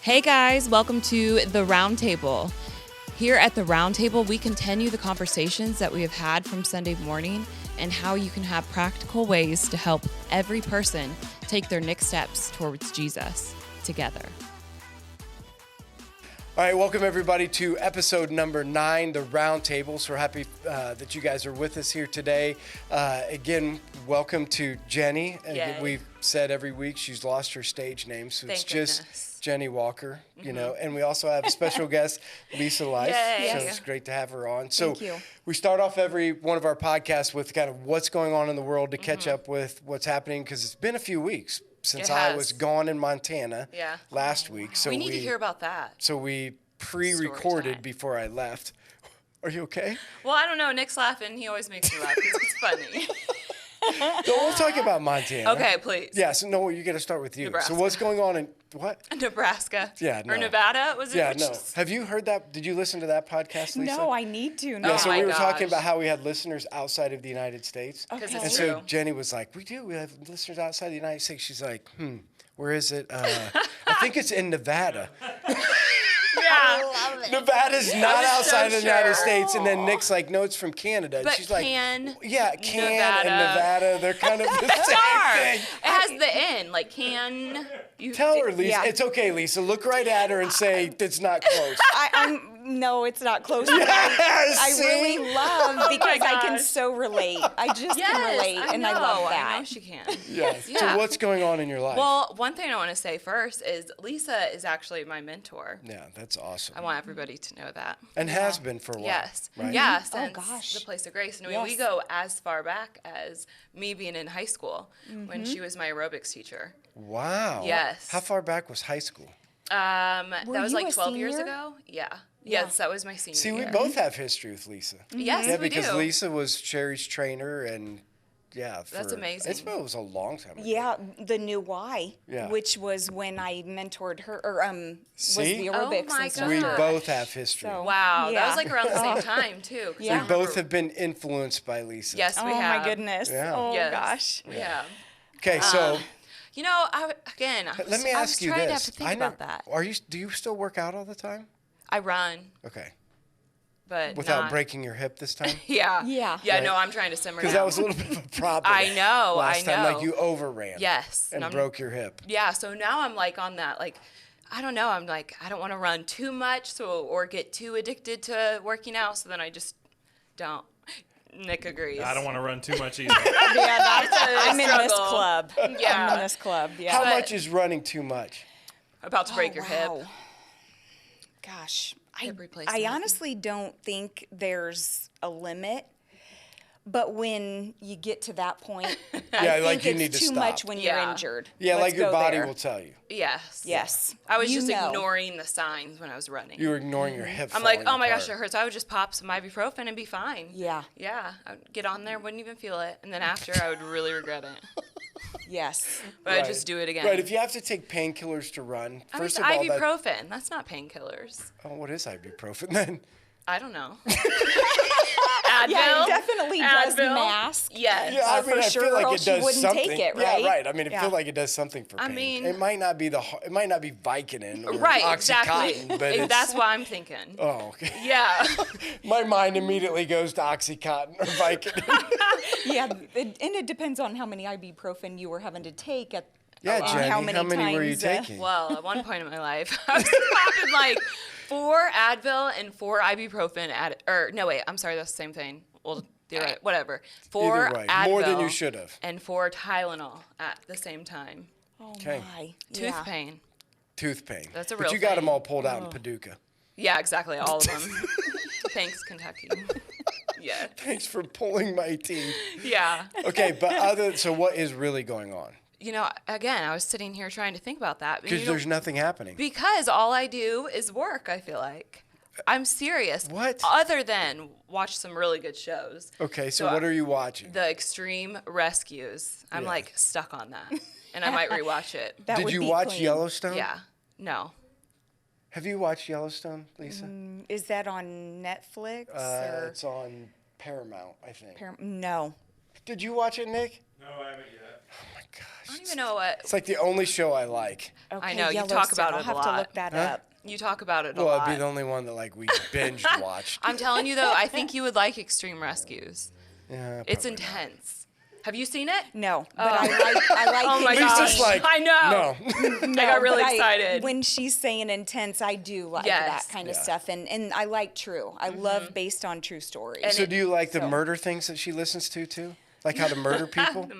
Hey guys, welcome to the RoundTable. Here at the RoundTable, we continue the conversations that we have had from Sunday morning and how you can have practical ways to help every person take their next steps towards Jesus together. All right, welcome everybody to episode number 9, the RoundTable. So we're happy that you guys are with us here today. Again, welcome to Jenny. We've said every week she's lost her stage name, so it's just Jenny Walker, you know. And we also have a special guest, Lisa Leist. Yay. So it's great to have her on. So Thank you. We start off every one of our podcasts with kind of what's going on in the world to catch up with what's happening, because it's been a few weeks since I was gone in Montana last week. So we need to hear about that. So we pre-recorded before I left. Are you okay? Well, I don't know. Nick's laughing. He always makes me laugh because it's funny. No, we'll talk about Montana. Okay, please. Yeah, so no, you got to start with you. Nebraska. So what's going on in, what? Nebraska. Yeah, no. Or Nevada? Was it? Yeah, no. Have you heard that? Did you listen to that podcast, Lisa? No, I need to. Yeah, No. so Oh we my were talking gosh. about how we had listeners outside of the United States. Okay. It's And true. so Jenny was like, we have listeners outside the United States. She's like, where is it? I think it's in Nevada. Yeah. Nevada's not was outside so of the United sure. States. And then Nick's like, no, it's from Canada. And But she's like, Nevada. and Nevada, they're kind of the same thing. It has the N, like can. You Tell her, Lisa. Yeah. It's okay, Lisa. Look right at her and say it's not close. No, it's not close. But I see? really love because I can gosh. so relate. I just Yes, can relate, and I love I that. know she can. Yes. Yeah. So what's going on in your life? Well, one thing I want to say first is Lisa is actually my mentor. Yeah, that's awesome. I want everybody to know that. And has been for a while. Yes. Right? Yeah, Oh, since gosh. the Place of Grace. And we Yes. go as far back as me being in high school when she was my aerobics teacher. Wow. Yes. How far back was high school? That Were was you like a 12 years senior? ago. Yeah. Yeah. Yes, that was my senior See, we year. both have history with Lisa. Yes, Yeah, we because do. Lisa was Sherry's trainer, and That's amazing. It was a long time ago. Yeah, the new Y, Yeah. which was when I mentored her, or was See? the Oh aerobics my instructor. We gosh. both have history. So- Wow, that Yeah. was like around the same time too. 'Cause Yeah. I We both remember- have been influenced by Lisa. Yes, we Oh have. my goodness! Yeah. Oh Yes. gosh! Yeah. Okay, so You know, I was let me ask you trying this. to think about that. Do you still work out all the time? I run, Okay. but Without not. breaking your hip this time? Yeah. Yeah. Yeah. No, Right. I'm trying to simmer Because down. that was a little bit of a problem. I know, Last I time, know. like you overran. Yes. And I'm- broke your hip. Yeah. So now I'm like on that, like, I don't know. I'm like, I don't want to run too much, or get too addicted to working out. So then I just don't. Nick agrees. I don't want to run too much either. Yeah, I'm in this struggle. club. Yeah. I'm in this club. Yeah. How But- much is running too much? About to break your hip. wow. Gosh, Hip I replacement. honestly don't think there's a limit. But when you get to that point, Yeah, I think like you it's need to too stop. much when you're Yeah. injured. Yeah, Let's like your go body there. will tell you. Yes. Yes. I was You just know. ignoring the signs when I was running. You were ignoring your hip. I'm like, falling oh my gosh, it apart. hurts. I would just pop some ibuprofen and be fine. Yeah. Yeah. I would get on there, wouldn't even feel it. And then after, I would really regret it. Yes. But I'd just do it again. Right, if you have to take painkillers to run, I mean, first it's of all, ibuprofen. That's not painkillers. what is ibuprofen then? I don't know. Advil? Yeah, it definitely does Advil? mask. Yes. Yeah, I for mean, I sure, feel like or it else you does wouldn't something. take it, right? Yeah, right. I mean, I Yeah. feel like it does something for I pain. mean- it might not be Vicodin or Right, Oxycontin, exactly. but it's, That's what I'm thinking. oh, okay. Yeah. My mind immediately goes to Oxycontin or Vicodin. Yeah, and it depends on how many ibuprofen you were having to take at. Yeah, and Jenny, how many times, were you taking? Well, at one point in my life, I was popping like 4 Advil and 4 ibuprofen. I'm sorry, that's the same thing. Well, you're right, whatever. 4 Either way, Advil more than you should have. and 4 Tylenol at the same time. Oh Okay. my. Tooth Yeah. pain. Tooth pain. That's a But real you got them thing. all pulled out in Paducah. Yeah, exactly, all of them. Thanks, Kentucky. Yeah. Thanks for pulling my teeth. Yeah. Okay, but so what is really going on? You know, again, I was sitting here trying to think about that. Because there's nothing happening. Because all I do is work, I feel like. I'm serious. What? Other than watch some really good shows. Okay, so what are you watching? The Extreme Rescues. I'm Yeah. like stuck on that. And I might rewatch it. That Did would you be watch clean. Yellowstone? Yeah. No. Have you watched Yellowstone, Lisa? Is that on Netflix or It's on Paramount, I think. No. Did you watch it, Nick? No, I haven't yet. Oh my gosh. don't even know what. It's like the only show I like. Okay, I know, you talk about I'll it a have lot. to look that up. You talk about it a Well, lot. it'd be the only one that like we binge watched. I'm telling you though, I think you would like Extreme Rescues. Yeah, It's probably not. intense. Have you seen it? No, but I like Oh my it gosh. Lisa's like, I know. no. I got really but excited. when she's saying intense, I do like Yes. that kind of Yeah. stuff, and I like true. I love based on true stories. And So do you like the so- murder things that she listens to too? Like how to murder people? the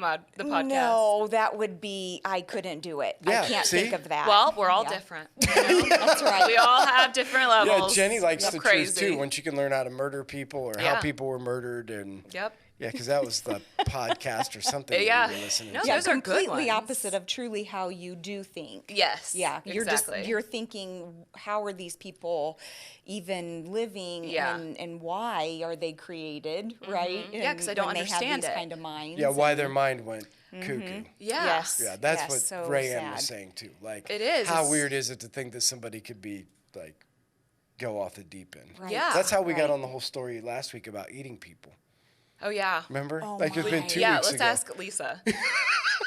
podcast. No, that would be. I couldn't do it. Yeah, I can't see? think of that. Well, we're all Yeah. different. That's right. We all have different Yeah, levels. Jenny likes of the crazy. truth too, when she can learn how to murder people or Yeah. how people were murdered and Yep. yeah, because that was the podcast or something Yeah. that we were listening No, to. Yeah, those are good completely ones. opposite of truly how you do think. Yes. Yeah, Exactly. you're thinking, how are these people even living, Yeah. and why are they created, right? Yeah, 'cause I don't when they understand have these it. kind of minds. Yeah, why and- their mind went cuckoo. Yeah. Yes. Yeah, that's yes, what so Rayanne was sad. saying too. Like, It is. How It's- weird is it to think that somebody could be like go off the deep end? Right. Yeah. That's how we got Right. on the whole story last week about eating people. Oh yeah. Remember? Oh like it's my. been 2 Yeah. weeks Let's ago. ask Lisa.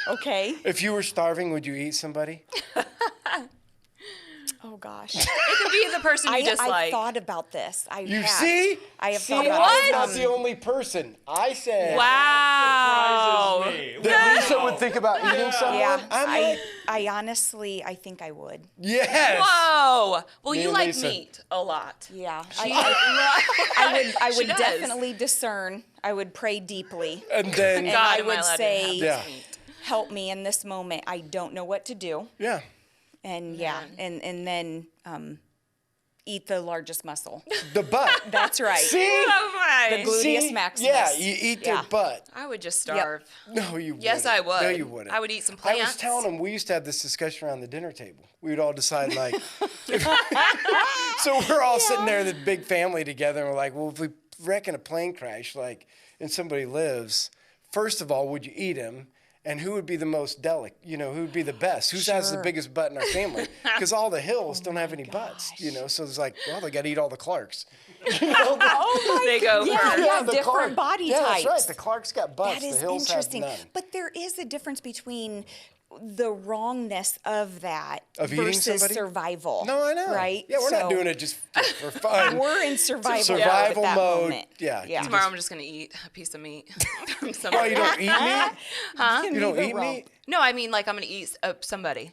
Okay. If you were starving, would you eat somebody? Oh gosh. It could be the person you I dislike. thought about this. You see? I have See, thought I'm about not this. the only person. I said Wow. that Lisa would think about eating someone. Yeah, I'm like, I honestly, I think I would. yes. Whoa. Well, Me you and like Lisa. meat a lot. Yeah, She- I She would does. definitely discern. I would pray deeply. And then, And God, I am would allowed to say, have this Yeah. meat? help me in this moment. I don't know what to do. yeah. And yeah, and then eat the largest muscle. The butt. That's right. See? Oh my. The gluteus See? maximus. Yeah, you eat their Yeah. butt. I would just starve. No, you wouldn't. Yes, I would. No, you wouldn't. I would eat some I was plants. telling them we used to have this discussion around the dinner table. We would all decide like, so we're all sitting there, the big family together, and we're like, well, if we wreck in a plane crash, like, and somebody lives, first of all, would you eat him? And who would be the most delicate? You know, who would be the best? Who has the Sure. biggest butt in our family? Because all the Hills don't have any butts, you know. So it's like, well, they got to eat all the Clarks. They go Yeah, first. yeah, the different Clark- body yeah, types. that's right. The Clarks got butts. That is the Hills interesting. have none. But there is a difference between the wrongness of that Of eating versus somebody? survival. No, I know. Right? Yeah, we're not So doing it just for fun. We're in survival, Survival mode at that mode. moment. Yeah. Yeah. Tomorrow I'm just gonna eat a piece of meat from Oh, somebody. you don't eat meat? Huh? You don't eat meat? No, I mean like I'm gonna eat somebody.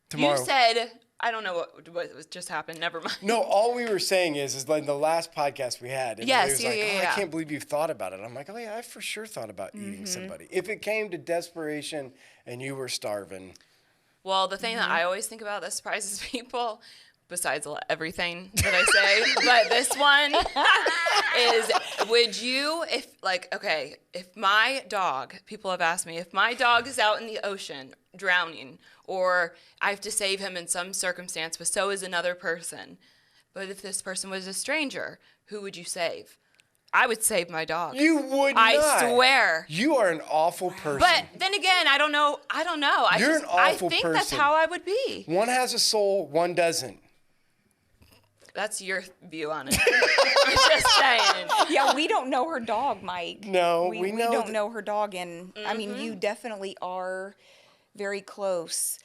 Tomorrow. You said I don't know what just happened. Never mind. No, all we were saying is like the last podcast we had. And Yes, it was yeah, like, yeah, oh, yeah. I can't believe you've thought about it. I'm like, oh yeah, I for sure thought about eating somebody. If it came to desperation and you were starving. Well, the thing that I always think about that surprises people, besides everything that I say, but this one is, would you, if my dog, people have asked me, if my dog is out in the ocean drowning, or I have to save him in some circumstance, but so is another person, but if this person was a stranger, who would you save? I would save my dog. You would not. I swear. You are an awful person. But then again, I don't know. You're an awful I think that's person. how I would be. One has a soul, one doesn't. That's your view on it. I'm just saying. Yeah, we don't know her dog, Mike. No, we we know don't that- know her dog, and I mean, you definitely are very close.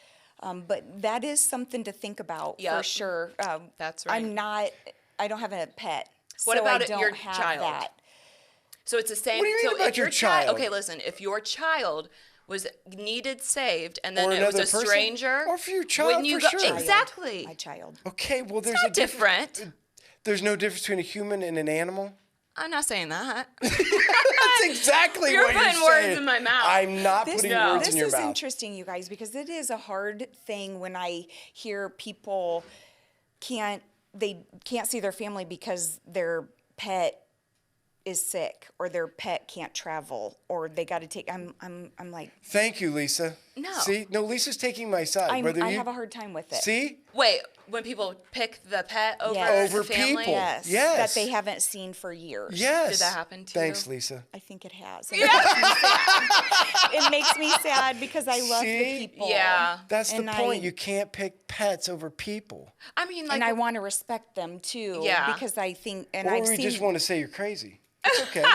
But that is something to think about for Yep. sure. That's right. I don't have a pet. What so about I don't your have child? That. So it's the same. What do you mean so about if your child? Okay, listen. If your child was needed saved, and then Or it was another a person? stranger, Or for your child, wouldn't you for go, sure. Exactly. My child. Okay, well, there's It's a not different. There's no difference between a human and an animal. I'm not saying that. That's exactly You're what you're putting words saying. in my mouth. I'm not This, putting No. words this in your is mouth. interesting, you guys, because it is a hard thing when I hear people can't see their family because their pet is sick or their pet can't travel or they got to take. I'm like, Thank you, Lisa. No. See, no, Lisa's taking my side. I have a hard time with it. See, Wait, when people pick the pet over Yes. the Over family? people. Yes, Yes. that they haven't seen for years. yes. Did that happen to Thanks, you? Lisa. I think it has. It makes me sad because I love See? the people. Yeah. That's the And point. I- You can't pick pets over people. I mean, like, And I want to respect them too. Yeah. Because I think, and Or I've we seen. just want to say you're crazy. It's okay.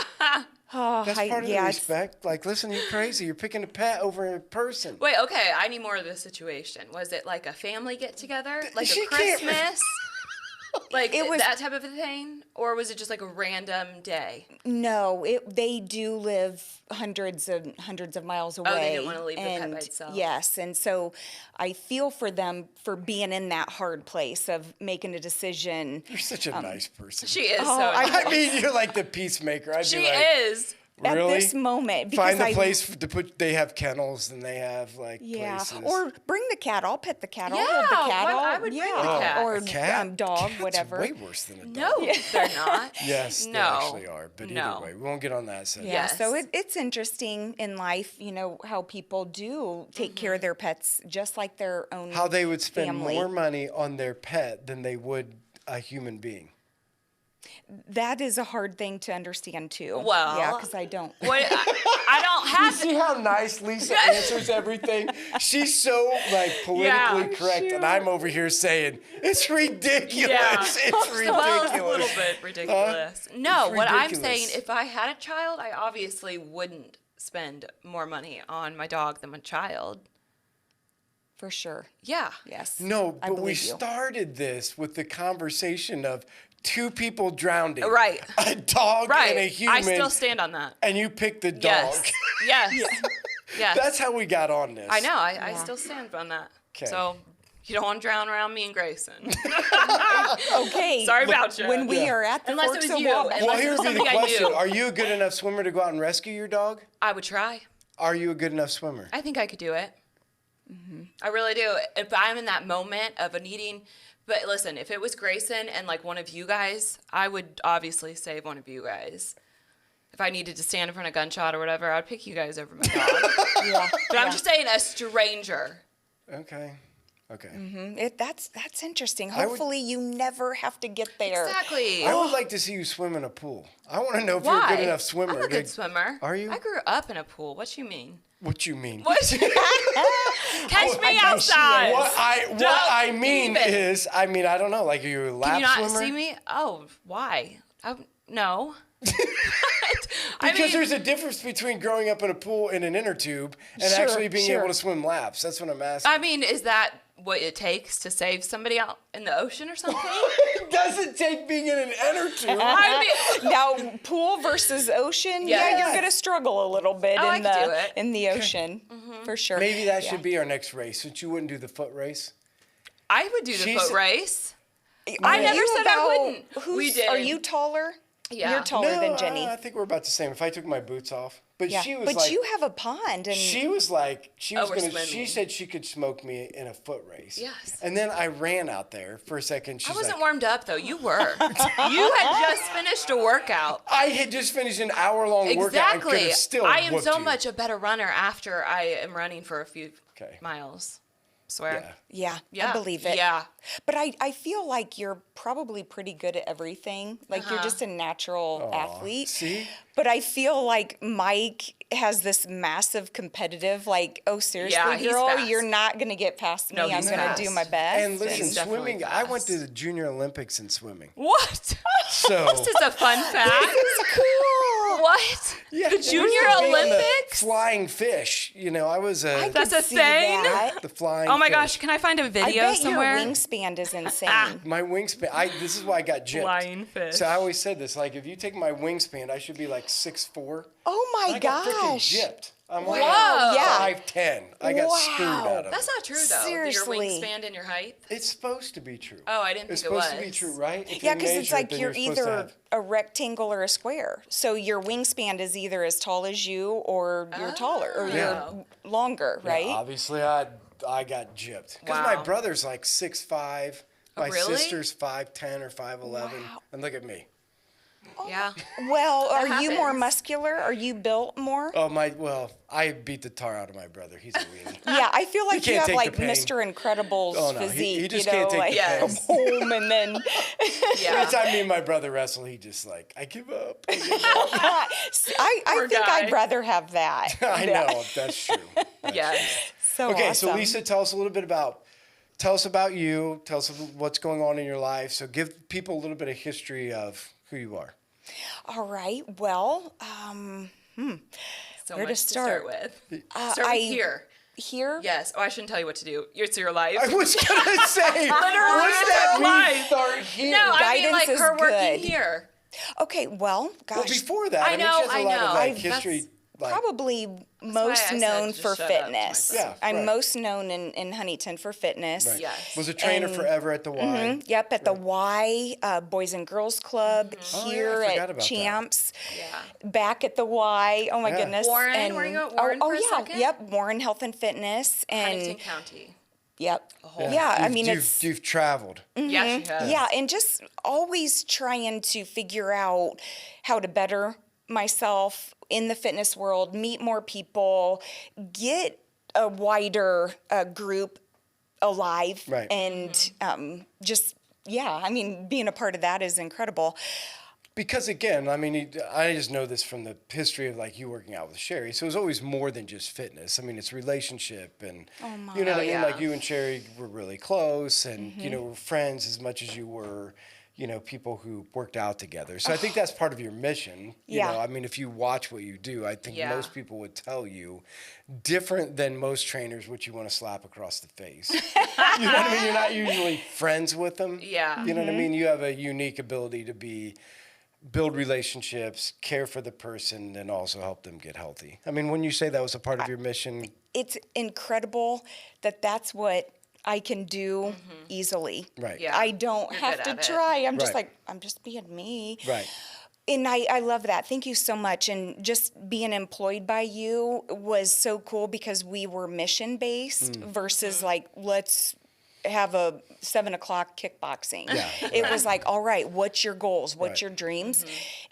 Oh, That's part of the it's- respect. Like, listen, you're crazy. You're picking a pet over a person. Wait, okay, I need more of the situation. Was it like a family get together? Like She a can't- Christmas? Like It was- that type of a thing? Or was it just like a random day? No, they do live hundreds of miles away. Oh, they didn't want to leave the pet by itself. Yes, and so I feel for them for being in that hard place of making a decision. You're such a nice person. She is Oh, so I mean, you're like the peacemaker. I'd She be like, is. At really? this moment, because Find the I place to put. They have kennels and they have like yeah, places. or bring the cat. I'll pet the cat. I'll hold Yeah, the cat. well, I I'll- would bring yeah. the cat. or a cat, dog, Cats whatever. Are way worse than a dog. No, they're not. Yes, No. they actually are. But No. either way, we won't get on that subject. Yeah, so Yes. it's interesting in life, how people do take care of their pets just like their own How they would spend family. more money on their pet than they would a human being. That is a hard thing to understand too. Well, yeah, because I don't. What, I don't have See how nice Lisa answers everything? She's so like politically Yeah, correct, and I'm over here saying it's ridiculous. Yeah. It's ridiculous. Well, it's a little bit ridiculous. No, It's what I'm ridiculous. saying, if I had a child, I obviously wouldn't spend more money on my dog than my child. For sure. Yeah. Yes. No, I but we believe you. started this with the conversation of two people drowning. Right. A dog Right. and a human. I still stand on that. and you picked the dog. Yes. Yes. Yes. That's how we got on this. I know. I Yeah. still stand on that. 'Kay. So you don't want to drown around me and Grayson. Okay. Sorry about you. When we Yeah. are at the Unless it Forks was of you. Wabash. Unless Well, it here was would be the something I question. knew. Are you a good enough swimmer to go out and rescue your dog? I would try. Are you a good enough swimmer? I think I could do it. I really do. If I'm in that moment of a needing, but listen, if it was Grayson and like one of you guys, I would obviously save one of you guys. If I needed to stand in front of gunshot or whatever, I'd pick you guys over my dog. Yeah. But I'm just saying, a stranger. Okay. Okay. That's interesting. I would- Hopefully you never have to get there. Exactly. I would like to see you swim in a pool. I want to know if Why? you're a good enough swimmer. I'm a good to- swimmer. Are you? I grew up in a pool. What you mean? What you mean? What? Catch me outside. What I Don't mean even. is, I don't know. Like, are you a lap Can you not swimmer? see me? Oh, why? No. Because there's a difference between growing up in a pool in an inner tube and Sure, actually being sure. able to swim laps. That's what I'm asking. I mean, is that what it takes to save somebody out in the ocean or something? It doesn't take being in an inner tube. I mean, Now, pool versus ocean, Yeah. yeah, you're gonna struggle a little bit Oh, I in could do the it. in the ocean, for sure. Maybe that Yeah. should be our next race, since you wouldn't do the foot race. I would do the She's- foot race. Are I never you said I about- wouldn't. Who's, We did. Are you taller? Yeah. You're taller than Jenny. I think we're about the same. If I took my boots off, but Yeah. she was But like, you have a pond, and she was like, she was we're gonna. swimming. She said she could smoke me in a foot race. Yes. And then I ran out there for a second. She's I wasn't like, warmed up though. You were. You had just finished a workout. I had just finished an hour-long workout and could Exactly. have still I am whooped so you. much a better runner after I am running for a few Okay. miles. Swear. Yeah. yeah, I believe it. Yeah. But I feel like you're probably pretty good at everything. Like you're just a natural athlete. see? But I feel like Mike has this massive competitive, like, oh, seriously, Yeah, he's girl, fast. you're not going to get past me. No, I'm he's going to fast. do my best. And listen, He's definitely swimming. I went to fast. the Junior Olympics in swimming. What? So This is a fun fact. It's cool. What? yeah, The we Junior used to be on the Olympics? Flying fish. I was I a That's could a see thing? that. the flying. Oh my fish. gosh, can I find a I video bet somewhere? your wingspan is insane. My wingspan. This is why I got gypped. Flying fish. So I always said this. Like, if you take my wingspan, I should be like 6'4". Oh my I got freaking gosh. gypped. I'm like Whoa. Yeah. 5'10". I got screwed Wow. out of That's it. not true though. Seriously. Your wingspan and your height. It's supposed to be true. Oh, I didn't It's think it supposed to be was. true, right? If Yeah, you because it's measure it, like then you're supposed to either have- a rectangle or a square. So your wingspan is either as tall as you or you're taller or Yeah. you're longer, Yeah, right? obviously, I got gypped because my Wow. brother's like 6'5". My really? sister's 5'10" or 5'11", and look at me. Yeah. Well, are you more happens. muscular? Are you built more? Oh I beat the tar out of my brother. He's a weenie. Yeah, I feel like you can't have take like the pain. Mr. Incredible's Oh, no, he physique. just you know, can't take the like pain. come Yes. home and then. Yeah. Every time me and my brother wrestle, he just like, I give up. I give up. I Poor think guy. I'd rather have that. I Yeah. know, that's true. Yes. So Okay, so awesome. Lisa, tell us about you. Tell us what's going on in your life. So give people a little bit of history of who you are. All right. Well, So where much to start? with. Start with here. Here? Yes. Oh, I shouldn't tell you what to do. It's your life. I was gonna say, Literally, what's that it's her mean? life. Start here. No, I mean Guidance like is her working good. here. Okay, well, gosh. Well, before that, I know, she has a lot of like I've- history. Like, Probably most I said known just for shut up to fitness. myself. Yeah, I'm right. most known in Huntington for fitness. right. Yes. Was a trainer And- forever at the Y. Yep, at the Y, Boys and Girls Club, Oh, yeah, I here forgot at about that. Champs, Yeah. back at the Y. Oh my Yeah. goodness. Warren, were you at Warren oh, for a yeah, second? Yep, Warren Health and Fitness. And Huntington County. yep. whole- Yeah, I You've- mean, you've, it's. you've traveled. Yeah, she has. Yeah, and just always trying to figure out how to better myself in the fitness world, meet more people, get a wider group alive, Right. and just, yeah, I mean, being a part of that is incredible. Because again, I mean, I just know this from the history of like you working out with Sherry. So it was always more than just fitness. I mean, it's relationship, and you know what I mean. yeah. Like you and Sherry were really close, and you know, were friends as much as you were, you know, people who worked out together. So I think that's part of your mission. You Yeah. know, I mean, if you watch what you do, I think Yeah. most people would tell you, different than most trainers, which you want to slap across the face. You know what I mean? You're not usually friends with them. Yeah. You know what I mean? You have a unique ability to build relationships, care for the person, and also help them get healthy. I mean, when you say that was a part of your mission, It's incredible that that's what I can do easily. right? Yeah. I don't You're have good to at it. try. I'm just Right. like, I'm just being me. Right. And I love that. Thank you so much. And just being employed by you was so cool because we were mission based versus like, let's have a 7:00 kickboxing. Yeah, It was like, all right, what's your goals? What's Right. your dreams?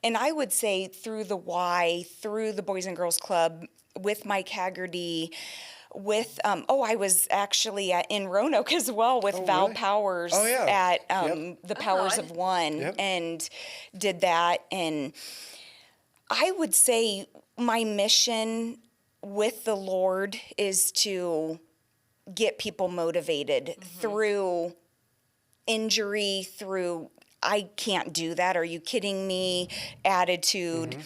And I would say through the Y, through the Boys and Girls Club, with Mike Haggerty, with I was actually in Roanoke as well with Val really? Powers Oh, yeah. at Yep. the Powers I of One, Yep. and did that. And I would say my mission with the Lord is to get people motivated through injury, through I can't do that, are you kidding me, attitude.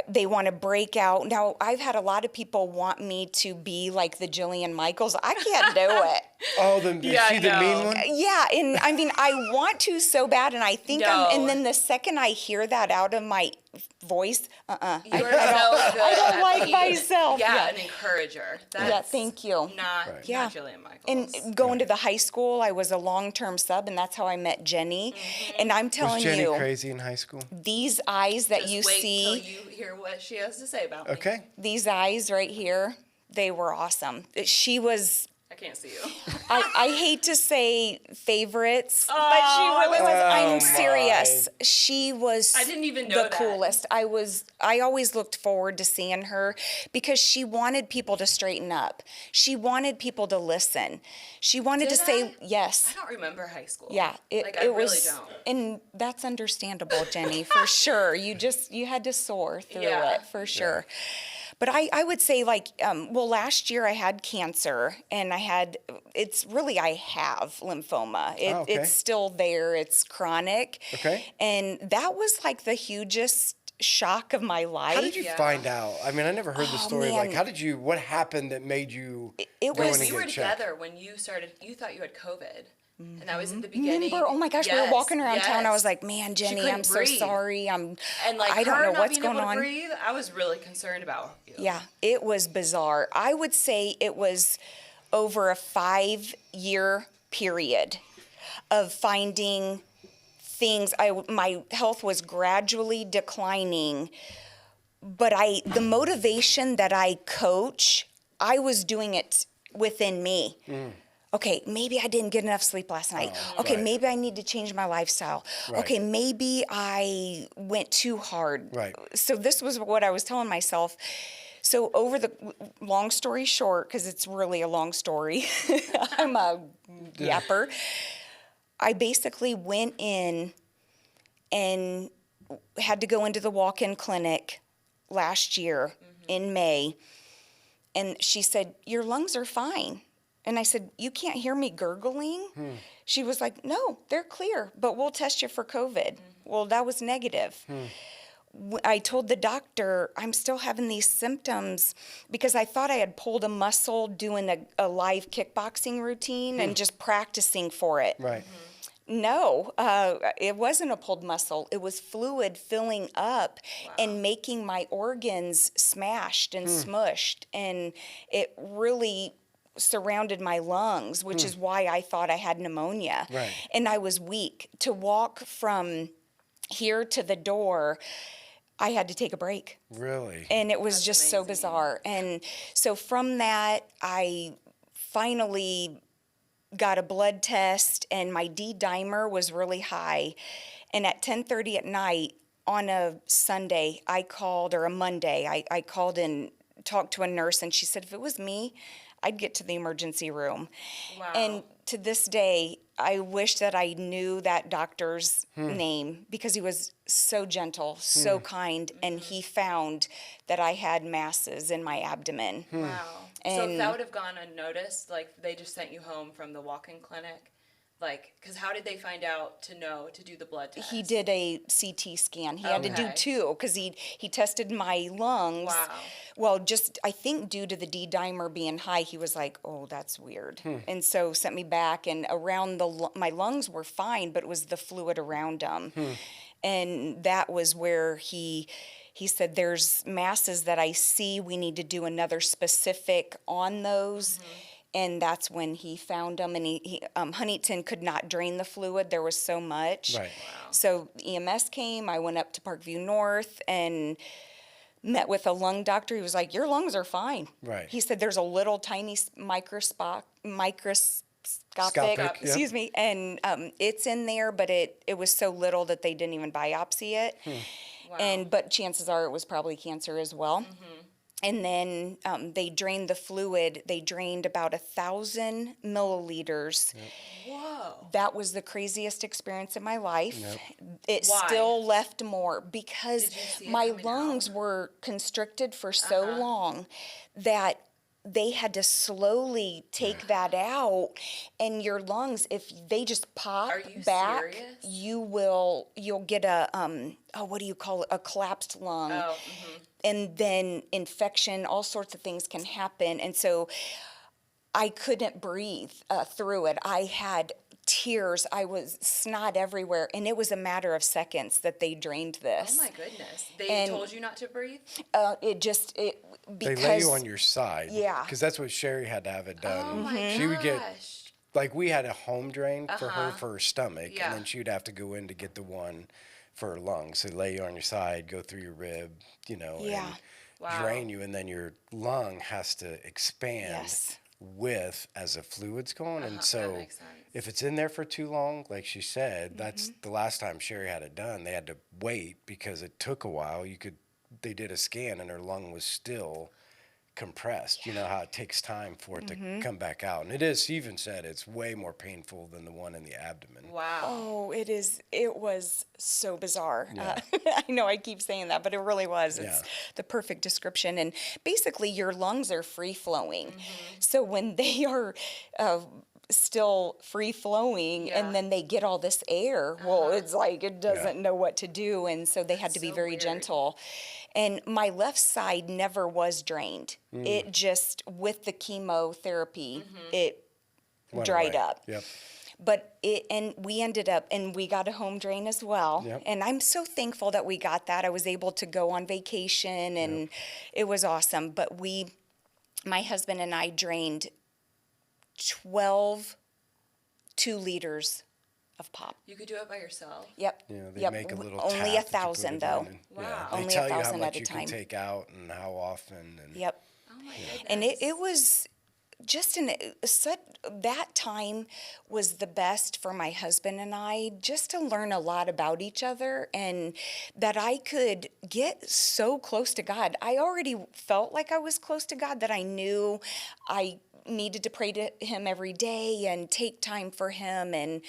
They want to break out. Now, I've had a lot of people want me to be like the Jillian Michaels. I can't do it. Oh, Yeah, see the I mean know. one? Yeah, and I mean, I want to so bad, and I think No. and then the second I hear that out of my voice, You're I so good don't at like being- myself. Yeah, an encourager. That's Yeah, thank you. Not, Right. Yeah. not Jillian Michaels. And going to the high school, I was a long-term sub, and that's how I met Jenny. And I'm Was telling Jenny you, crazy in high school? these eyes that Just you wait see, till you hear what she has to say about me. Okay. these eyes right here, they were awesome. She was, I can't see you. I hate to say favorites, but she Oh, really was. Oh, I'm my. serious. She was I didn't even know the that. coolest. I always looked forward to seeing her because she wanted people to straighten up. She wanted people to listen. She wanted Did to say I yes. don't remember high school. Yeah, I it really was, don't. and that's understandable, Jenny, for sure. You had to soar through Yeah. it for sure. But I would say last year I had cancer, and I have lymphoma. Okay. It's still there. It's chronic. Okay. And that was like the hugest shock of my life. How did you Yeah. find out? I mean, I never heard the story. Like, man. what happened that made you It go was- in and We were get checked? together when you started. You thought you had COVID. And that was at the beginning. Remember? Oh my gosh, we were Yes, walking around town. I yes. was like, "Man, Jenny, couldn't I'm so breathe. sorry. And like I don't her know not what's being going able on." to breathe, I was really concerned about you. Yeah, it was bizarre. I would say it was over a 5-year period of finding things. My health was gradually declining, but the motivation that I coach, I was doing it within me. Okay, maybe I didn't get enough sleep last night. Okay, right. maybe I need to change my lifestyle. Right. Okay, maybe I went too hard. Right. So this was what I was telling myself. So over the long story short, because it's really a long story, I'm a yapper. I basically went in and had to go into the walk-in clinic last year in May. And she said, "Your lungs are fine." And I said, "You can't hear me gurgling?" She was like, no, they're clear, but we'll test you for COVID. Well, that was negative. I told the doctor, I'm still having these symptoms because I thought I had pulled a muscle doing a live kickboxing routine and just practicing for it. Right. No, it wasn't a pulled muscle. It was fluid filling up and making my organs smashed and smushed. And it really surrounded my lungs, which is why I thought I had pneumonia. Right. And I was weak. To walk from here to the door, I had to take a break. Really? And it was just so bizarre. And so from that, I finally got a blood test, and my D-dimer was really high. And at 10:30 at night on a Sunday, or a Monday, I called and talked to a nurse, and she said if it was me, I'd get to the emergency room. Wow. And to this day, I wish that I knew that doctor's name, because he was so gentle, so kind, and he found that I had masses in my abdomen. Wow. So if And- that would have gone unnoticed, like they just sent you home from the walk-in clinic, like, because how did they find out to know to do the blood test? He did a CT scan. He had to do Okay. 2 because he tested my lungs. Wow. Well, just I think due to the D-dimer being high, he was like, "Oh, that's weird," and so sent me back. And around my lungs were fine, but it was the fluid around them, and that was where he said, "There's masses that I see. We need to do another specific on those." And that's when he found them, and Huntington could not drain the fluid. There was so much. Right. So EMS came. I went up to Parkview North and met with a lung doctor. He was like, "Your lungs are fine." Right. He said, "There's a little tiny microscopic, Yep. excuse me, and it's in there, but it was so little that they didn't even biopsy it. Wow. But chances are it was probably cancer as well." And then they drained the fluid. They drained about 1,000 milliliters. Whoa. That was the craziest experience in my life. It Why? still left more because Did you see it my coming lungs out? were constricted for so long that they had to slowly take that out. And your lungs, if they just pop Are you back, serious? you'll get a what do you call it? A collapsed lung. Oh. And then infection, all sorts of things can happen. And so I couldn't breathe through it. I had tears. I was snot everywhere. And it was a matter of seconds that they drained this. Oh my goodness. They And- told you not to breathe? Because They lay you on your side. Yeah. Because that's what Sherry had to have it done. Oh my She would get, gosh. like, we had a home drain for her for her stomach, Yeah. and then she would have to go in to get the one for her lungs. So they lay you on your side, go through your rib, Yeah. and Wow. drain you, and then your lung has to expand Yes. with as the fluid's going. And that so makes sense. if it's in there for too long, like she said, that's the last time Sherry had it done. They had to wait because it took a while. They did a scan and her lung was still compressed. You know how it takes time for it to come back out. And she even said it's way more painful than the one in the abdomen. Wow. Oh, it was so bizarre. I know I keep saying that, but it really was. It's the perfect description. And basically your lungs are free flowing. So when they are still free flowing and then they get all this air, well, it's like it doesn't know what to do. And so they had to be so very weird. gentle. And my left side never was drained. It just, with the chemotherapy, it Went dried away. up. Yep. But we ended up, and we got a home drain as well. Yep. And I'm so thankful that we got that. I was able to go on vacation, and it was awesome. But my husband and I drained 12 2 liters of pop. You could do it by yourself? Yep. Yeah, they Yep. make a little Only tap that you put 1,000 it though. in and- Wow. Yeah, they Only tell you how 1,000 much at a you time. can take out and how often. And Yep. Oh my goodness. And it was just that time was the best for my husband and I, just to learn a lot about each other, and that I could get so close to God. I already felt like I was close to God, that I knew I needed to pray to him every day and take time for him. And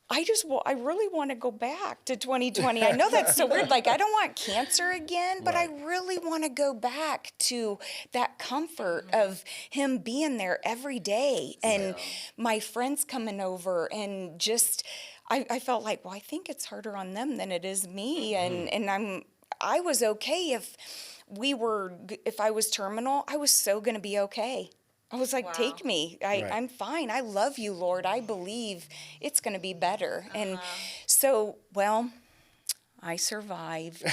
I really want to go back to 2020. I know that's so weird. Like, I don't want cancer again, but I really want to go back to that comfort of him being there every day and my friends coming over and just, I felt like, well, I think it's harder on them than it is me. And I was okay if I was terminal, I was so going to be okay. I was like, take me. I'm fine. I love you, Lord. I believe it's going to be better. And so, well, I survived. You're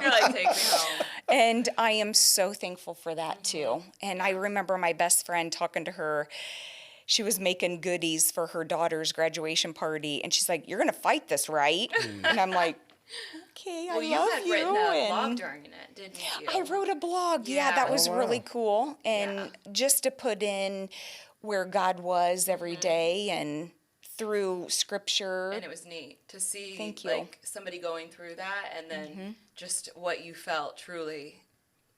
like, take me home. And I am so thankful for that, too. And I remember my best friend talking to her. She was making goodies for her daughter's graduation party. And she's like, you're going to fight this, right? And I'm like, okay, well, I you love had written a blog during it, didn't you? I wrote a blog. Yeah, that was really cool. And just to put in where God was every day and through scripture. And it was neat to see like somebody going through that and then just what you felt truly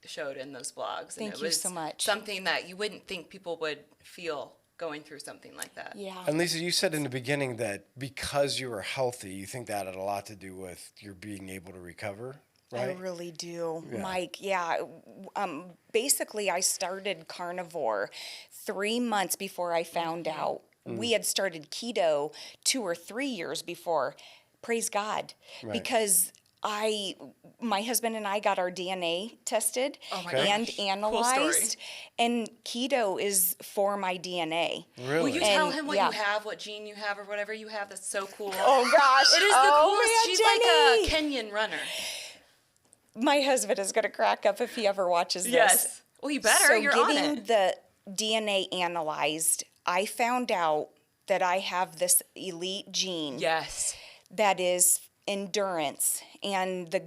showed in those blogs. And Thank you so much. Something that you wouldn't think people would feel going through something like that. Yeah. And Lisa, you said in the beginning that because you were healthy, you think that had a lot to do with your being able to recover, right? I really do, Mike. Yeah. Basically, I started carnivore 3 months before I found out. We had started keto 2 or 3 years before. Praise God. Because my husband and I got our DNA tested and analyzed, and keto is for my DNA. Really? Will you tell him what you have, what gene you have, or whatever you have? That's so cool. Oh gosh, it is the coolest. Man, She's Jenny. like a Kenyan runner. My husband is going to crack up if he ever watches this. Yes. Well, you better. So You're on getting it. the DNA analyzed, I found out that I have this elite gene. Yes. That is endurance. And the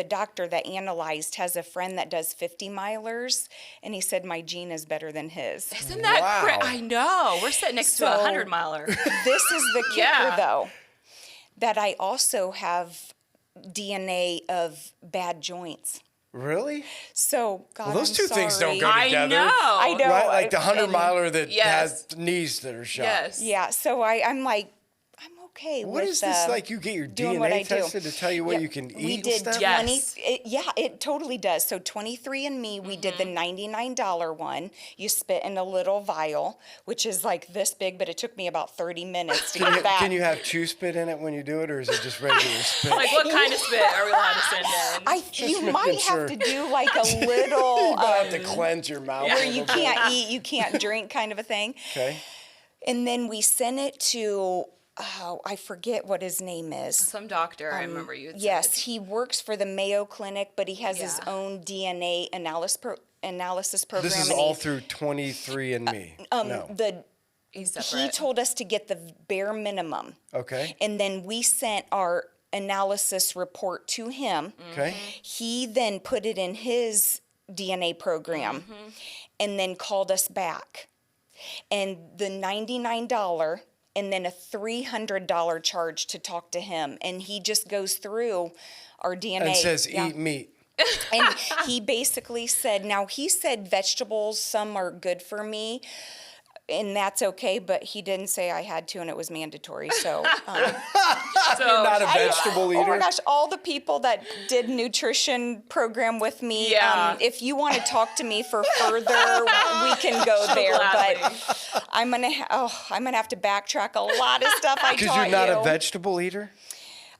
doctor that analyzed has a friend that does 50 milers, and he said my gene is better than his. Isn't that I know. We're sitting next to a 100 miler. This is the kicker, though, that I also have DNA of bad joints. Really? So, God, well, those I'm two things don't go I together. know. I know. Right? Like the 100 miler that has knees that are shot. Yes. Yeah, so I'm like, I'm okay What with is this like? You get your DNA tested to tell you what you can eat We did and stuff? 20. It totally does. So 23andMe, we did the $99 one. You spit in a little vial, which is like this big, but it took me about 30 minutes to get that. Can you have chew spit in it when you do it, or is it just regular spit? Like what kind of spit are we allowed to send in? You might have to do like a little. You might have to cleanse your mouth. Where you can't eat, you can't drink, kind of a thing. Okay. And then we sent it to. Oh, I forget what his name is. Some doctor, I remember you had Yes, said. he works for the Mayo Clinic, but he has his own DNA analysis program. This is all through 23andMe. No. He's separate. He told us to get the bare minimum. Okay. And then we sent our analysis report to him. Okay. He then put it in his DNA program and then called us back. And the $99 and then a $300 charge to talk to him. And he just goes through our DNA. And says, eat meat. And he basically said, now he said vegetables, some are good for me, and that's okay, but he didn't say I had to and it was mandatory. So, You're not a vegetable eater? Oh my gosh, all the people that did nutrition program with me, if you want to talk to me for further, we can go there. Gladly. But I'm gonna have to backtrack a lot of stuff I taught you. Because you're not a vegetable eater?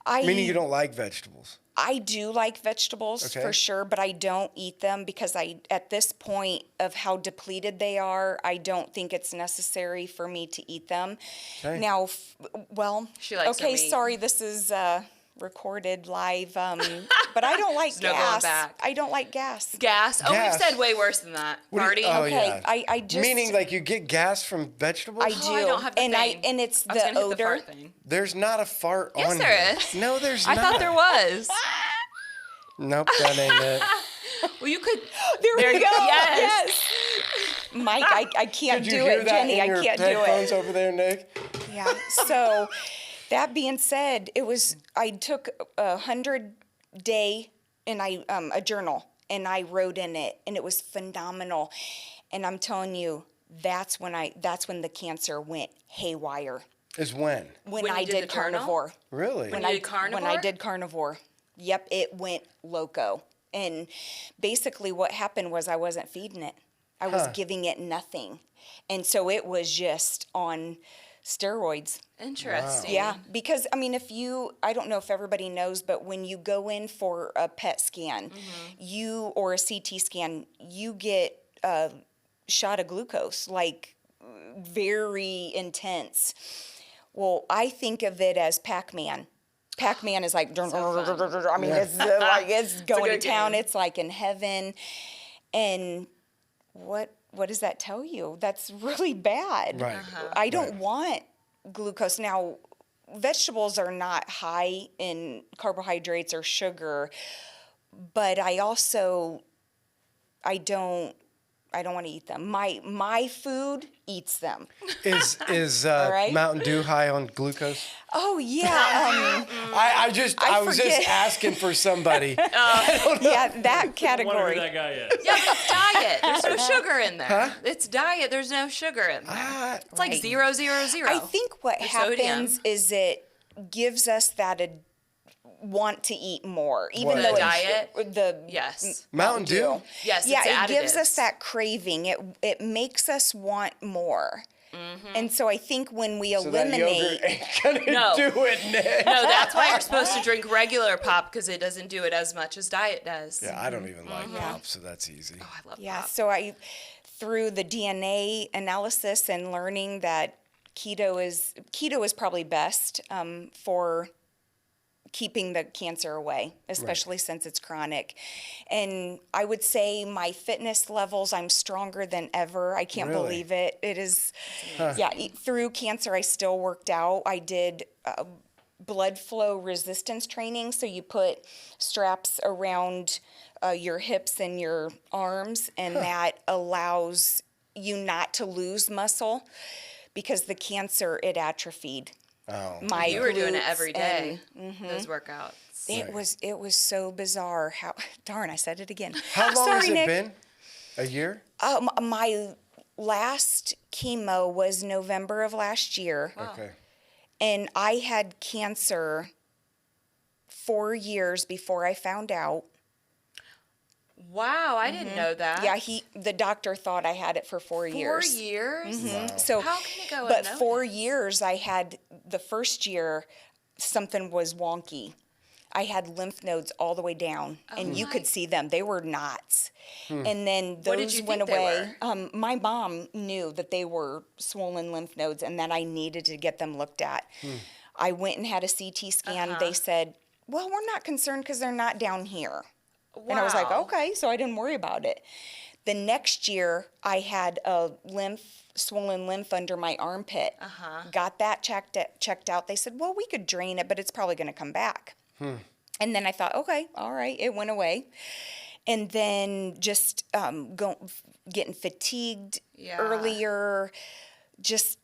Meaning you don't like vegetables? I do like vegetables for sure, but I don't eat them because at this point of how depleted they are, I don't think it's necessary for me to eat them. Okay. Now, she likes her meat. Sorry, this is recorded live, but I don't like no gas. Going back. I don't like gas. Gas? Oh, we've said way worse than that. Farting? Okay, I just... Meaning like you get gas from vegetables? I do. I don't have the thing. And it's the odor. The fart thing. There's not a fart on Yes, there is. No, there's not. I thought there was. Nope, that ain't it. Well, you could. There we go. Yes. Mike, I can't do it. Jenny, I can't do it. Headphones over there, Nick? Yeah. So, that being said, I took 100-day and a journal, and I wrote in it, and it was phenomenal. And I'm telling you, that's when the cancer went haywire. Is when? When you I did did the journal? carnivore. Really? When you did carnivore? When I did carnivore. Yep, it went loco. And basically what happened was I wasn't feeding it. I was giving it nothing. And so it was just on steroids. Interesting. Yeah, because I mean, I don't know if everybody knows, but when you go in for a PET scan, or a CT scan, you get a shot of glucose, like very intense. Well, I think of it as Pac-Man. Pac-Man is like, I mean, it's like it's going to town. It's like in heaven. And what does that tell you? That's really bad. Right. I don't want glucose. Now, vegetables are not high in carbohydrates or sugar, but I don't want to eat them. My food eats them. Is right. Mountain Dew high on glucose? Oh yeah. I was just asking for somebody. Yeah, that category. I wonder who that guy is. Yeah, but it's diet. There's no sugar in there. Huh? It's diet. There's no sugar in there. It's like 0, 0, 0. I think what happens is it gives us that want to eat more, even What? though The diet? Yes. Mountain Dew? Yes, Yeah, it's it gives additives. us that craving. It makes us want more. And so I think when we So that eliminate, yogurt ain't gonna No. do it, Nick. No, that's why you're supposed to drink regular pop, because it doesn't do it as much as diet does. Yeah, I don't even like pop, so that's easy. Oh, I love yeah, pop. so through the DNA analysis and learning that keto is probably best for keeping the cancer away, especially since it's chronic. And I would say my fitness levels, I'm stronger than ever. I can't Really? believe it. It is, through cancer, I still worked out. I did blood flow resistance training. So you put straps around your hips and your arms, and that allows you not to lose muscle, because the cancer, it atrophied. Oh. My You were doing it glutes every day, those workouts. It was so bizarre. How darn, I said it again. How long has Sorry, it Nick. been? A year? My last chemo was November of last year, Okay. and I had cancer 4 years before I found out. Wow, I didn't know that. Yeah, the doctor thought I had it for 4 years. 4 years? Wow. So How can it go But unnoticed? 4 years, I had the first year, something was wonky. I had lymph nodes all the way down, and you could see them. They were knots. And then What did those you went think they away. My mom knew that they were swollen lymph nodes and that I needed to get them looked at. I went and had a CT scan. They said, well, we're not concerned because they're not down here. And I was like, Wow. okay, so I didn't worry about it. The next year, I had a swollen lymph under my armpit. Got that checked out. They said, well, we could drain it, but it's probably going to come back. And then I thought, okay, all right, it went away. And then just getting fatigued earlier, just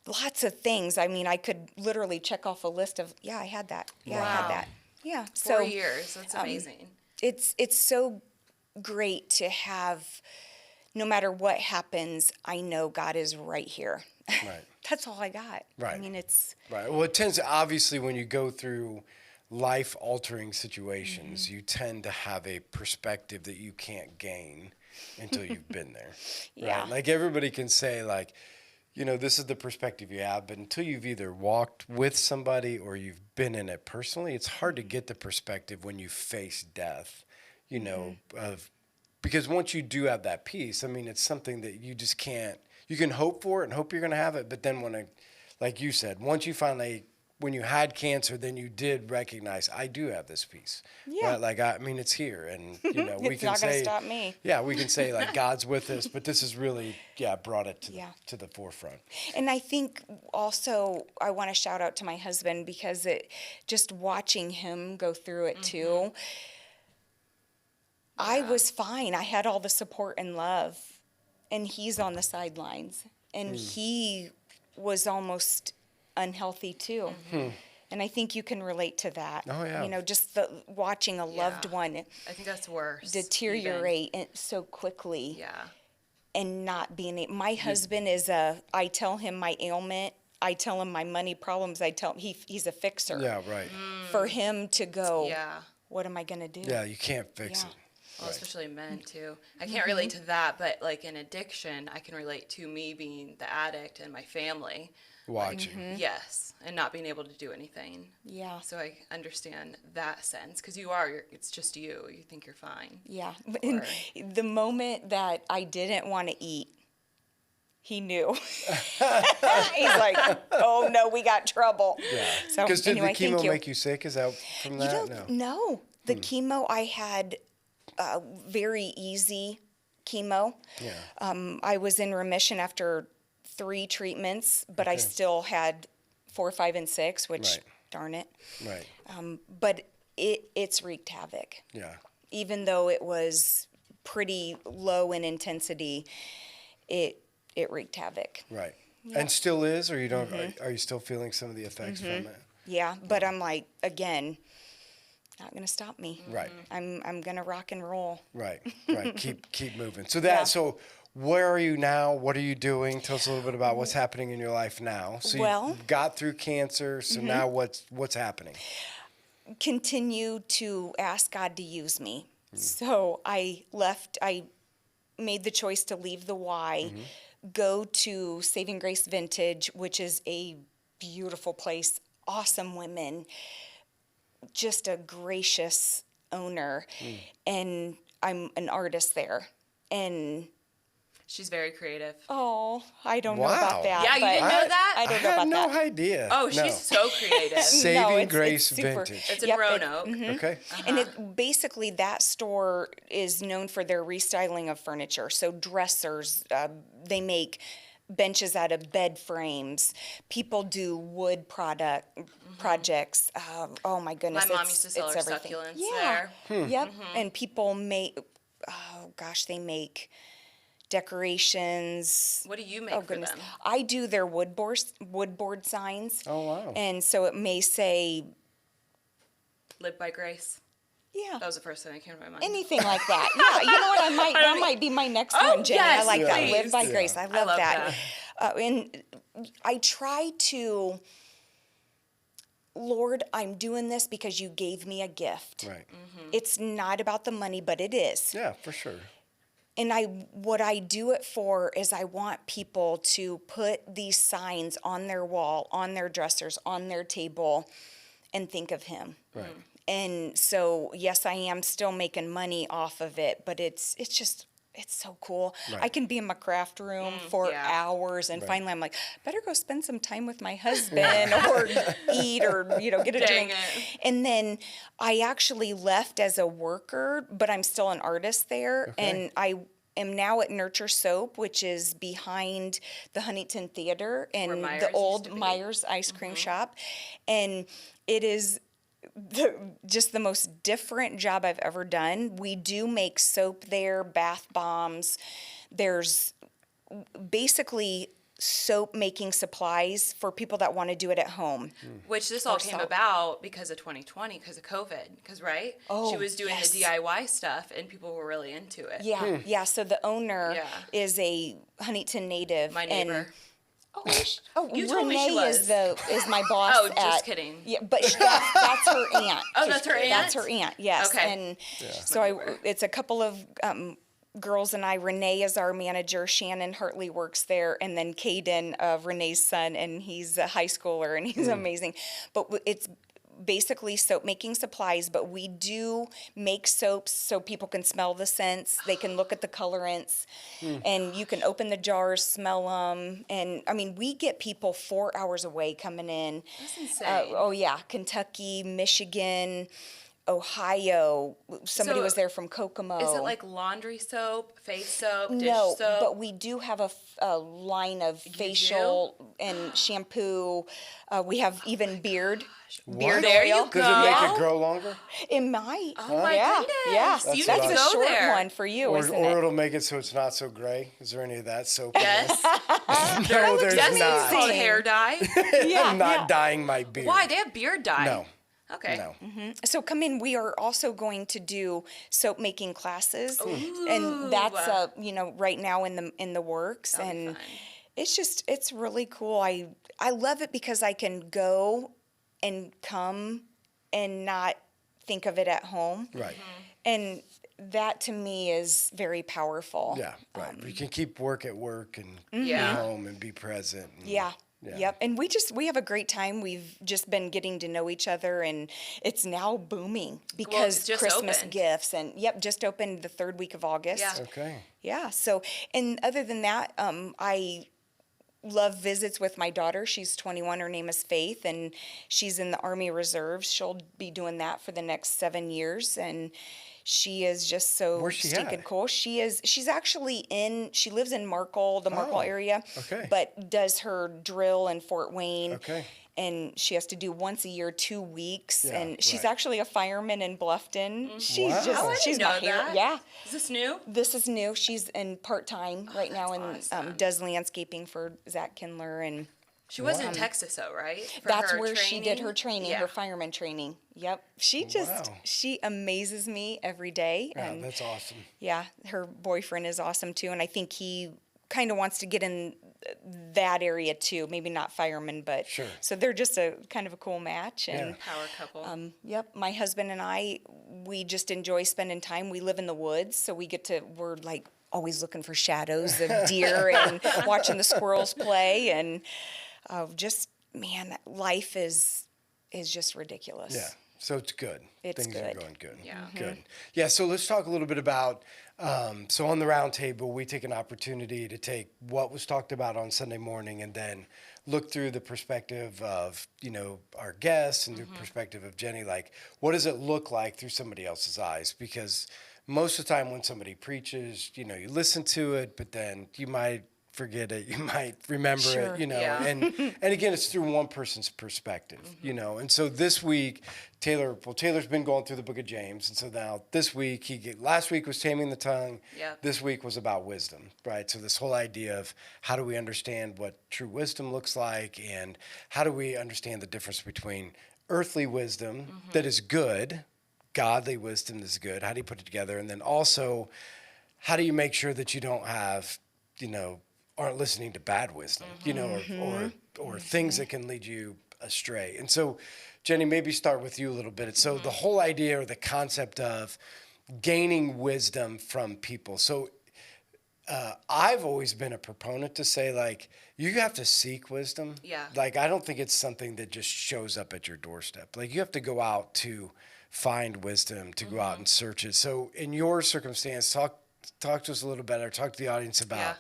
lots of things. I mean, I could literally check off a list of, I had that. Yeah, I had Wow. that. Yeah. 4 years. That's amazing. It's so great to have, no matter what happens, I know God is right here. Right. That's all I got. Right. I mean, it's Right. Well, it tends to, obviously, when you go through life-altering situations, you tend to have a perspective that you can't gain until you've been there. Yeah. Right? Like, everybody can say, like, this is the perspective you have, but until you've either walked with somebody or you've been in it personally, it's hard to get the perspective when you face death, because once you do have that peace, I mean, it's something that you just can't, you can hope for it and hope you're going to have it, but then like you said, once you finally, when you had cancer, then you did recognize, I do have this peace. Yeah. Right? Like, I mean, it's here, and, we It's can not gonna say, stop me. Yeah, we can say, like, God's with us, but this has really, brought it to the forefront. And I think also I want to shout out to my husband, because just watching him go through it too, I was fine. I had all the support and love, and he's on the sidelines, and he was almost unhealthy too. And I think you can relate to that. Oh, yeah. Just watching a loved one I think that's worse. deteriorate so quickly. Yeah. and not being able. My husband is I tell him my ailment, I tell him my money problems, I tell him he's a fixer. Yeah, right. For him to go, Yeah. what am I going to do? Yeah, you can't fix Yeah. it. Well, Right. especially men too. I can't relate to that, but like in addiction, I can relate to me being the addict and my family. Watching. Yes, and not being able to do anything. Yeah. So I understand that sense because it's just you. You think you're fine. Yeah. And the moment that I didn't want to eat, he knew. He's like, oh no, we got trouble. Yeah. So Because did anyway, the chemo thank you. make you sick? Is that from that? No. No. The chemo, I had very easy chemo. Yeah. I was in remission after 3 treatments, but I still had 4, 5, and 6, which, Right. darn it. Right. But it's wreaked havoc. Yeah. Even though it was pretty low in intensity, it wreaked havoc. Right. And still is, or you don't? Are you still feeling some of the effects from it? Yeah, but I'm like, again, not gonna stop me. Right. I'm gonna rock and roll. Right. Right. keep moving. So So where are you now? What are you doing? Tell us a little bit about what's happening in your life now. So Well- you got through cancer. So now what's happening? Continue to ask God to use me. So I made the choice to leave the Y, go to Saving Grace Vintage, which is a beautiful place, awesome women, just a gracious owner. And I'm an artist there. And She's very creative. I don't know Wow. about that. Yeah, you but didn't know that? I don't know had about no that. idea. Oh, No. she's so creative. Saving it's Grace super. Vintage. It's in Yep, Roanoke. Okay. And basically that store is known for their restyling of furniture. So dressers, they make benches out of bed frames. People do wood projects. Oh my goodness. My mom used to sell her everything. succulents Yeah. there. Yep. And people make, they make decorations. What do you make Oh for goodness. them? I do their wood board signs. Oh, wow. And so it may say, Live by Grace. yeah. That was the first thing that came to my mind. Anything like that. Yeah, you know what? That might be my next one, Jenny. I yes, like that. please. Live by Yeah. grace. I love love that. And I try to, Lord, I'm doing this because you gave me a gift. Right. It's not about the money, but it is. Yeah, for sure. And what I do it for is I want people to put these signs on their wall, on their dressers, on their table, and think of him. Right. And so, yes, I am still making money off of it, but it's so cool. Right. I can be in my craft room for yeah. hours, and Right. finally I'm like, better go spend some time with my husband or eat or, get a Dang drink. it. And then I actually left as a worker, but I'm still an artist there. Okay. And I am now at Nurture Soap, which is behind the Huntington Theater and Myers the used old to be. Myers ice cream shop. And it is just the most different job I've ever done. We do make soap there, bath bombs. There's basically soap making supplies for people that want to do it at home. Which this all Or came soap. about because of 2020, because of COVID. Because, right? Oh, she was doing yes. the DIY stuff, and people were really into it. Yeah, yeah. So the owner Yeah. is a Huntington native. My neighbor. And, You told me she Renee was. is my boss. Oh, just at- kidding. Yeah, but that's her aunt. Oh, that's her aunt? That's her aunt. Yes. Okay. And so it's a couple of girls and I. Renee is our manager. Shannon Hartley works there, and then Caden, Renee's son, and he's a high schooler, and he's amazing. But it's basically soap making supplies, but we do make soaps so people can smell the scents. They can look at the colorants, and you can open the jars, smell them. And I mean, we get people 4 hours away coming in. That's insane. Oh yeah, Kentucky, Michigan, Ohio. Somebody So, was there from Kokomo. Is it like laundry soap, face soap, dish No, soap? but we do have a line of facial and shampoo. We have even beard What? There you oil. go. Does it make Yeah. it grow longer? It might. Oh my yeah. goodness. Yeah, You that's need to a go short there. one for you, Or isn't it? it'll make it so it's not so gray? Is there any of that soap? Yes. No, there's That's not. called hair dye. Yeah, I'm not yeah. dyeing my beard. Why? They have beard dye. No. Okay. No. So come in. We are also going to do soap making classes, and that's right now in the works. That'll be and fun. it's really cool. I love it because I can go and come and not think of it at home. Right. And that to me is very powerful. Yeah, right. You can keep work at work and be Yeah. home and be present. And, Yeah. Yeah. Yep. And we have a great time. We've just been getting to know each other, and it's now booming because it's just Christmas opened. gifts, and just opened the 3rd week of August. Yeah. Okay. Yeah. So, and other than that, I love visits with my daughter. She's 21. Her name is Faith, and she's in the Army Reserves. She'll be doing that for the next 7 years, and she is just so Where's she stinking at? cool. She's actually she lives in Markle, the Markle area, okay. but does her drill in Fort Wayne. Okay. And she has to do once a year, 2 weeks. Yeah, and she's right. actually a fireman in Bluffton. She's Wow. just, Oh, I didn't she's know my hero. that. Yeah. Is this new? This is new. She's in part-time right now and that's awesome. does landscaping for Zach Kindler. And She was in Texas, though, right? For that's her where she did her training, Yeah. her fireman training. Yep. Wow. She amazes me every day. Yeah, And that's awesome. yeah, her boyfriend is awesome too. And I think he kind of wants to get in that area too. Maybe not fireman, but Sure. so they're just a kind of a cool match. And Yeah. Power couple. Yep, my husband and I, we just enjoy spending time. We live in the woods, so we're like always looking for shadows of deer and watching the squirrels play. And man, life is just ridiculous. Yeah. So it's good. It's Things are good. going good. Yeah. Good. Yeah. So let's talk a little bit about. So on the round table, we take an opportunity to take what was talked about on Sunday morning and then look through the perspective of, our guests and the perspective of Jenny. Like, what does it look like through somebody else's eyes? Because most of the time when somebody preaches, you listen to it, but then you might forget it, you might remember Sure. it, Yeah. and again, it's through one person's perspective, and so this week, Taylor's been going through the book of James, and so now this week, last week was taming the tongue, Yep. this week was about wisdom, right? So this whole idea of how do we understand what true wisdom looks like, and how do we understand the difference between earthly wisdom that is good, godly wisdom that's good, how do you put it together, and then also, how do you make sure that you don't have, aren't listening to bad wisdom, or things that can lead you astray. And so, Jenny, maybe start with you a little bit. So the whole idea or the concept of gaining wisdom from people. So I've always been a proponent to say, like, you have to seek wisdom. Yeah. Like, I don't think it's something that just shows up at your doorstep. Like, you have to go out to find wisdom, to go out and search it. So in your circumstance, talk to us a little bit, or talk to the audience about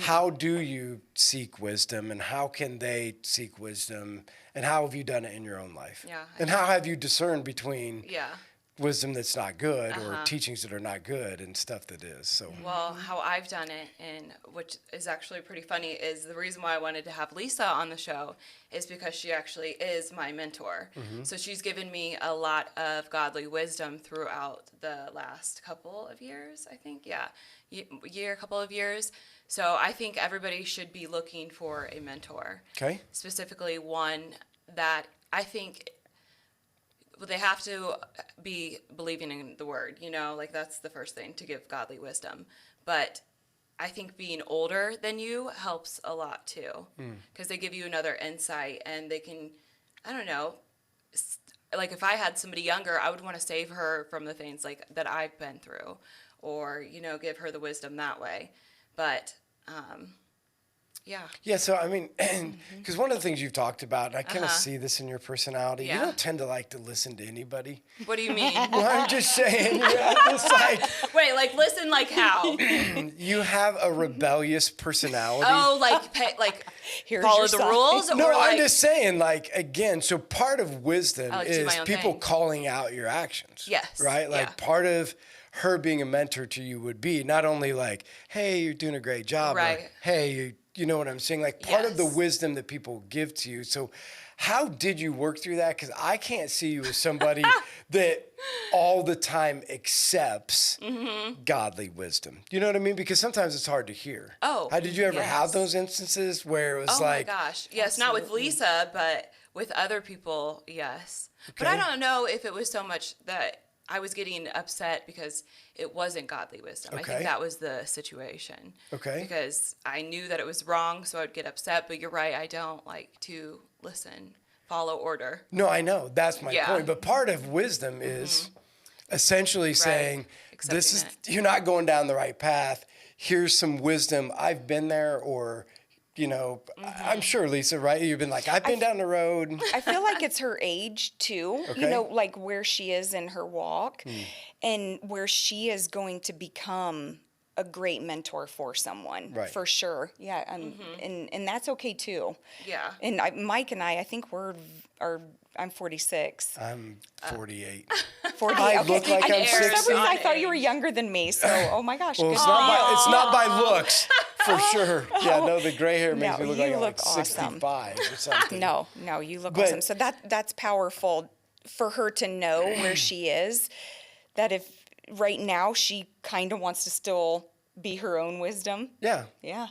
how do you seek wisdom, and how can they seek wisdom, and how have you done it in your own life? Yeah. And how have you discerned between Yeah. wisdom that's not good or teachings that are not good and stuff that is? So Well, how I've done it, and which is actually pretty funny, is the reason why I wanted to have Lisa on the show is because she actually is my mentor. So she's given me a lot of godly wisdom throughout the last couple of years, I think. Yeah, couple of years. So I think everybody should be looking for a mentor. okay. Specifically one that I think they have to be believing in the word, like that's the first thing, to give godly wisdom. But I think being older than you helps a lot too, because they give you another insight, and they can, I don't know, like if I had somebody younger, I would want to save her from the things like that I've been through, or, give her the wisdom that way. But, yeah. Yeah, so I mean, because one of the things you've talked about, and I kind of see this in your personality, you Yeah. don't tend to like to listen to anybody. What do you mean? Well, I'm just saying, you have this, like, Wait, like listen, like how? you have a rebellious personality. Oh, Here's follow your the sign. rules? No, or I'm like, just saying, like, again, so part of wisdom I like to do is my own people thing. calling out your actions. Yes, Right? Like, yeah. part of her being a mentor to you would be not only like, hey, you're doing a great job, or, Right. hey, you know what I'm saying? Like, part of the Yes. wisdom that people give to you. So how did you work through that? Because I can't see you as somebody that all the time accepts godly wisdom. You know what I mean? Because sometimes it's hard to hear. Oh, How did you ever have yes. those instances where it was oh like, my gosh. Yes, not with Lisa, but With other people, yes. But Okay. I don't know if it was so much that I was getting upset because it wasn't godly wisdom. I Okay. think that was the situation. Okay. Because I knew that it was wrong, so I would get upset. But you're right, I don't like to listen, follow order. No, I know. That's my Yeah. point. But part of wisdom is essentially saying, this is, Accepting it. you're not going down the right path. Here's some wisdom. I've been there, or, I'm sure, Lisa, right? You've been like, I've been down the road. I feel like it's her age too, Okay. like where she is in her walk and where she is going to become a great mentor for someone, Right. for sure. Yeah, and that's okay too. Yeah. And Mike and I think I'm 46. I'm 48. 48. I Okay. look like I'm For some 60. reason, I thought you were younger than me. So, oh my gosh. Well, good it's not for you. by looks, for sure. Yeah, no, the gray hair makes No, me look you like I'm look like awesome. 65 or something. No, you look But- awesome. So that's powerful for her to know where she is. That if right now she kind of wants to still be her own wisdom. Yeah. Yeah.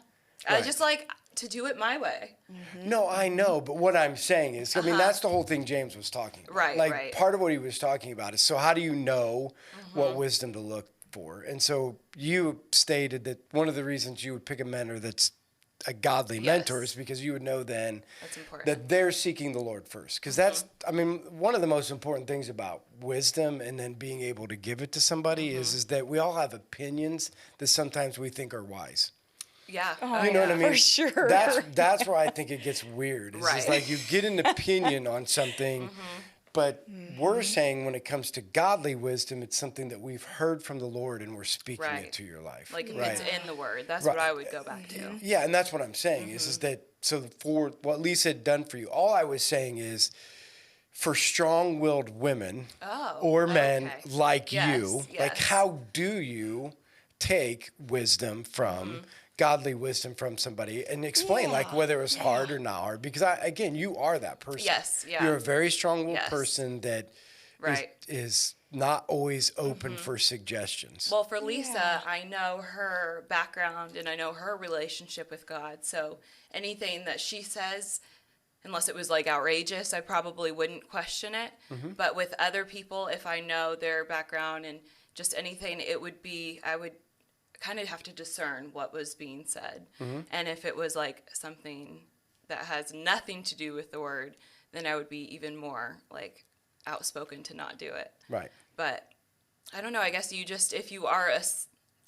I Right. just like to do it my way. No, I know, but what I'm saying is, I mean, that's the whole thing James was talking about. Right, Like, right. part of what he was talking about is, so how do you know what wisdom to look for? And so you stated that one of the reasons you would pick a mentor that's a godly mentor is because you would know then That's important. that they're seeking the Lord first. Because that's, I mean, one of the most important things about wisdom and then being able to give it to somebody is that we all have opinions that sometimes we think are wise. Yeah. You know what I mean? For sure. That's where I think it gets weird. It's Right. like you get an opinion on something, but we're saying when it comes to godly wisdom, it's something that we've heard from the Lord and we're speaking Right. it to your life. Like if right. it's in the word. That's Right. what I would go back to. Yeah, and that's what I'm saying is that, so for what Lisa had done for you, all I was saying is for strong-willed women or men okay. like Yes, you, like yes. how do you take wisdom from godly wisdom from somebody and explain like whether it was hard or not hard? Because again, you are that person. Yes, yeah. You're a very strong-willed Yes. person that Right. is not always open for suggestions. Well, for Lisa, I know her background and I know her relationship with God. So anything that she says, unless it was like outrageous, I probably wouldn't question it. But with other people, if I know their background and just anything, it would be, I would kind of have to discern what was being said. And if it was like something that has nothing to do with the word, then I would be even more like outspoken to not do it. Right. But I don't know. I guess you just, if you are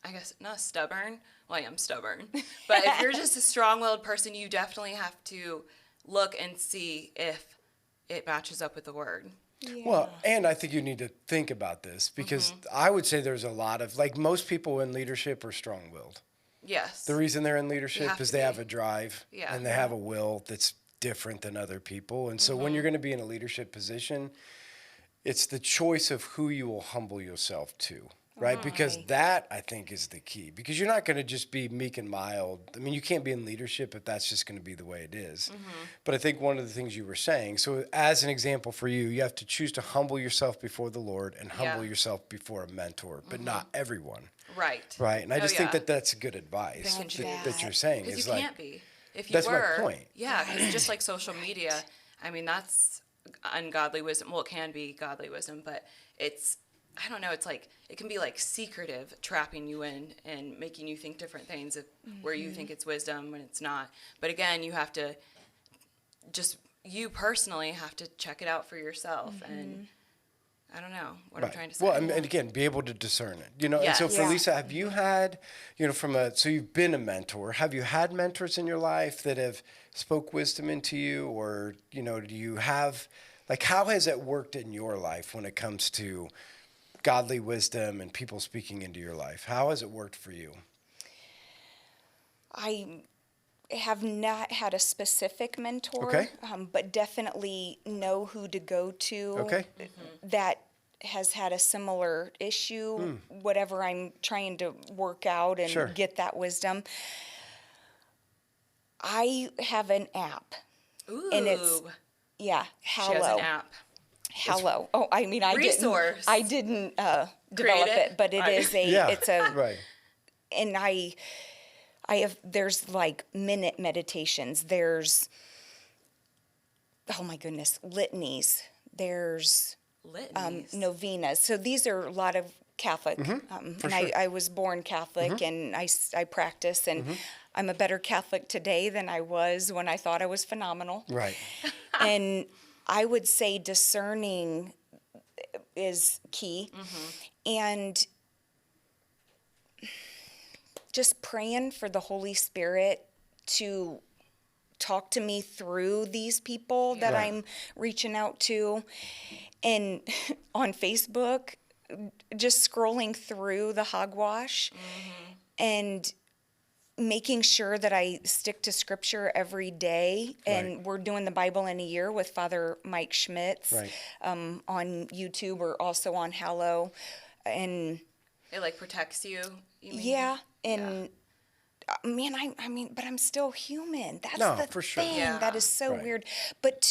I guess not stubborn. Well, I am stubborn. But if you're just a strong-willed person, you definitely have to look and see if it matches up with the word. Well, and I think you need to think about this because I would say there's a lot of, like most people in leadership are strong-willed. Yes. The reason they're in leadership have is to they be. have a drive Yeah. and they have a will that's different than other people. And so when you're going to be in a leadership position, it's the choice of who you will humble yourself to, right? Because that, I think, is the key. Because you're not going to just be meek and mild. I mean, you can't be in leadership if that's just going to be the way it is. But I think one of the things you were saying, so as an example for you, you have to choose to humble yourself before the Lord and humble Yeah. yourself before a mentor, but not everyone, Right. right? And I just think yeah. that that's good advice Pick and choose. that you're saying. Because Is you like, can't be. If you That's my were. point. Yeah, because just like social media, I mean, that's ungodly wisdom. Well, it can be godly wisdom, but it's, I don't know, it's like, it can be like secretive, trapping you in and making you think different things of where you think it's wisdom when it's not. But again, you have to just, you personally have to check it out for yourself. And I don't know what I'm trying to say. Well, and again, be able to discern it, And so Yes. for Yeah. Lisa, have you had, so you've been a mentor. Have you had mentors in your life that have spoke wisdom into you, or, do you have, like, how has it worked in your life when it comes to godly wisdom and people speaking into your life? How has it worked for you? I have not had a specific mentor, Okay. But definitely know who to go to Okay. that has had a similar issue, whatever I'm trying to work out and Sure. get that wisdom. I have an app. Ooh. And it's, yeah, she has Hallow. an app. Hallow. Oh, I mean, Resource. I didn't develop Create it, it? but it Right. is a, Yeah, it's a, right. and I have, there's like minute meditations. There's oh my goodness, litanies. There's Litanies. novenas. So these are a lot of Catholic. And sure. I was born Catholic, and I practice, and I'm a better Catholic today than I was when I thought I was phenomenal. Right. And I would say discerning is key. And just praying for the Holy Spirit to talk to me through these people that Right. I'm reaching out to. And on Facebook, just scrolling through the hogwash and making sure that I stick to scripture every day. And Right. we're doing the Bible in a year with Father Mike Schmitz Right. on YouTube or also on Hallow. And It like protects you. You mean? yeah, and man, I mean, but I'm still human. That's No, the for sure. thing. Yeah. That is so Right. weird. But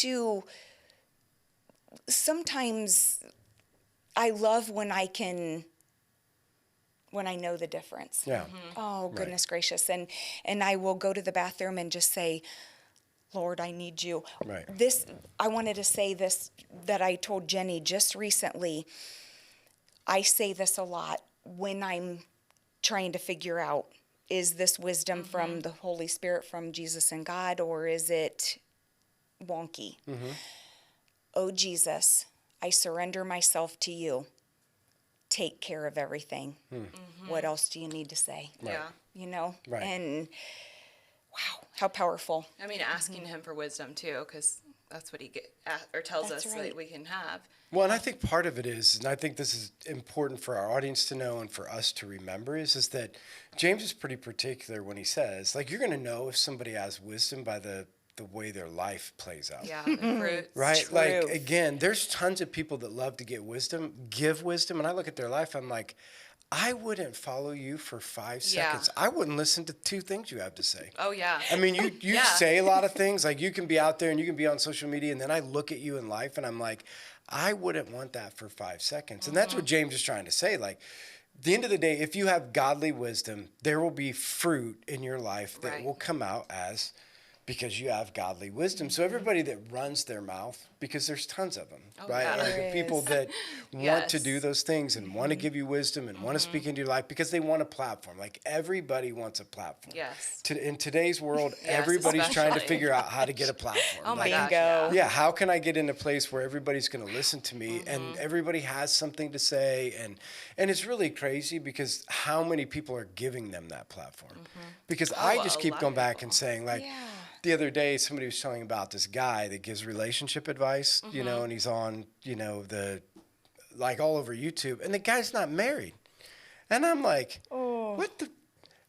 sometimes I love when I know the difference. Yeah. Oh, goodness gracious. And I will go to the bathroom and just say, Lord, I need you. Right. I wanted to say this that I told Jenny just recently. I say this a lot when I'm trying to figure out, is this wisdom from the Holy Spirit, from Jesus and God, or is it wonky? Oh, Jesus, I surrender myself to you. Take care of everything. What else do you need to say? Yeah. You know? Right. And wow, how powerful. I mean, asking him for wisdom too, because that's what he tells That's us right. that we can have. Well, and I think part of it is, and I think this is important for our audience to know and for us to remember, is that James is pretty particular when he says, like, you're going to know if somebody has wisdom by the way their life plays out. Yeah, the fruits. Right? Truth. Like, again, there's tons of people that love to give wisdom, and I look at their life, I'm like, I wouldn't follow you for 5 Yeah. seconds. I wouldn't listen to 2 things you have to say. Oh yeah. I mean, you Yeah. say a lot of things, like you can be out there and you can be on social media, and then I look at you in life and I'm like, I wouldn't want that for 5 seconds. And that's what James is trying to say. Like, at the end of the day, if you have godly wisdom, there will be fruit in your life that Right. will come out because you have godly wisdom. So everybody that runs their mouth, because there's tons of them, right? yeah. Like the There people is. that want to Yes. do those things and want to give you wisdom and want to speak into your life because they want a platform. Like everybody wants a platform. Yes. In today's world, Yes, everybody's trying to especially. figure out how to get a platform. Oh my Like, gosh. Bingo. yeah, how can I get in a place where everybody's going to listen to me and everybody has something to say, and it's really crazy because how many people are giving them that platform? Because I just a keep lot going of back people. and saying, like, Yeah. the other day somebody was telling about this guy that gives relationship advice, you know, and he's on, you know, like all over YouTube, and the guy's not married. And I'm like, what the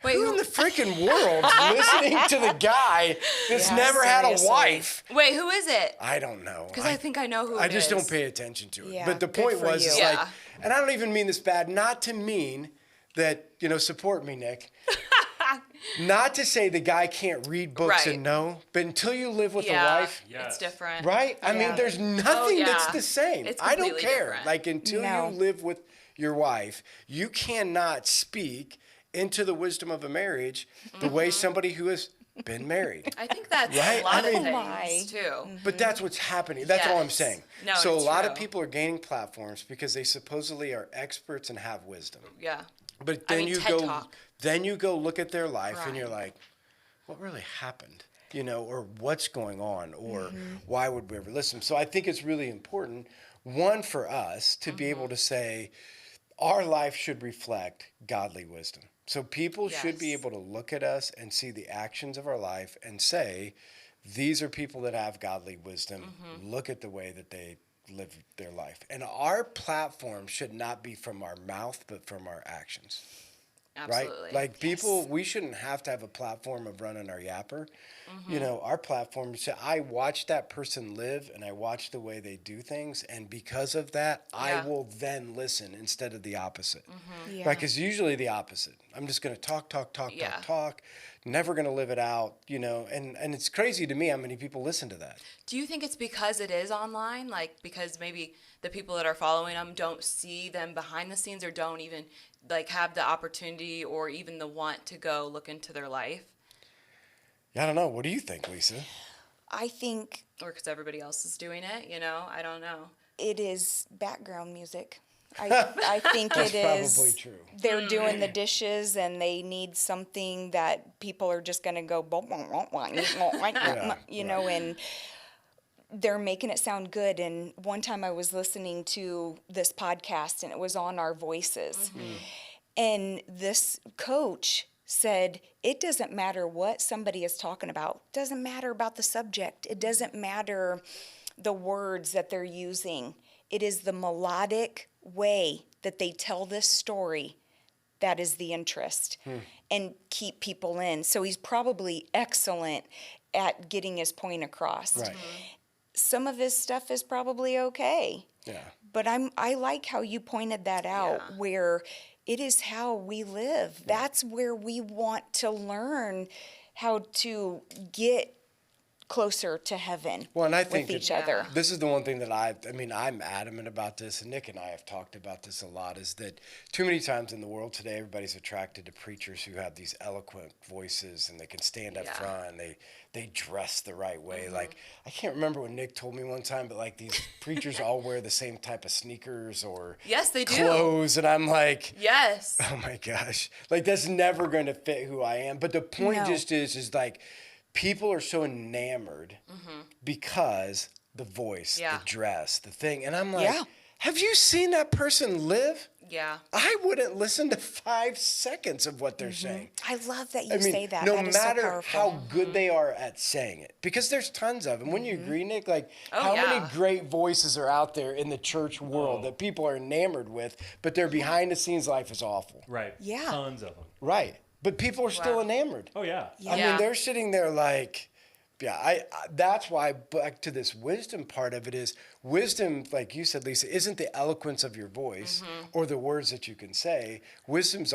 Wait, who in the freaking world is listening to the guy that's Yeah, never had a seriously. wife? Wait, who is it? I don't know. Because I think I know who I it just is. don't pay attention to it. Yeah, but the good point for was, you. is Yeah. like, and I don't even mean this bad, not to mean that, you know, support me, Nick. Not to say the guy can't read books Right. and know, but until you live with a Yeah, wife, it's different. right? I mean, Yeah. there's nothing that's yeah. the same. It's I don't completely care. different. Like, until No. you live with your wife, you cannot speak into the wisdom of a marriage the way somebody who has been married. I think that's Right? a lot I of mean- things my. too. But that's what's happening. That's all I'm Yes. saying. No, so a it's lot of true. people are gaining platforms because they supposedly are experts and have wisdom. Yeah. But I then mean, you TED go Talk. then you go look at their life and Right. you're like, what really happened? You know, or what's going on, or why would we ever listen? So I think it's really important, one, for us to be able to say our life should reflect godly wisdom. So people should be Yes. able to look at us and see the actions of our life and say, these are people that have godly wisdom. Look at the way that they live their life. And our platform should not be from our mouth, but from our actions. Absolutely. Right? Like people, we shouldn't have to have a platform of running our yapper. You know, our platform, so I watch that person live and I watch the way they do things. And because of that, I Yeah. will then listen instead of the opposite. Yeah. Right? Because usually the opposite. I'm just going to talk, never going to live it out, you know. And it's crazy to me how many people listen to that. Do you think it's because it is online? Like, because maybe the people that are following them don't see them behind the scenes or don't even, like, have the opportunity or even the want to go look into their life? I don't know. What do you think, Lisa? I think Or because everybody else is doing it, I don't know. It is background music. I think it is. Probably true. They're doing the dishes and they need something that people are just going to go, and they're making it sound good. And one time I was listening to this podcast and it was on our voices. And this coach said, it doesn't matter what somebody is talking about. It doesn't matter about the subject. It doesn't matter the words that they're using. It is the melodic way that they tell this story that is the interest and keep people in. So he's probably excellent at getting his point across. Right. Some of his stuff is probably okay. Yeah. But I like how you pointed that out, where it is how we live. Right. That's where we want to learn how to get closer to heaven and I think with each other. This is the one thing that I'm adamant about this, and Nick and I have talked about this a lot, is that too many times in the world today, everybody's attracted to preachers who have these eloquent voices and they can stand up front and they dress the right way. Like, I can't remember what Nick told me one time, but like these preachers all wear the same type of sneakers or they do. Clothes, and I'm like, yes. Oh my gosh. Like, that's never going to fit who I am. But the point just is like, people are so enamored because the voice, the dress, the thing. And I'm like, have you seen that person live? Yeah. I wouldn't listen to 5 seconds of what they're saying. I love that you say that. No that is so matter powerful. how good they are at saying it, because there's tons of them. Wouldn't you agree, Nick? Like, how many great voices are out there in the church world that people are enamored with, but their behind the scenes life is awful? Right. Yeah. Tons of them. Right. But people are still enamored. Oh, yeah. I mean, they're sitting there like, I that's why, back to this wisdom part of it, is wisdom, like you said, Lisa, isn't the eloquence of your voice or the words that you can say. Wisdom,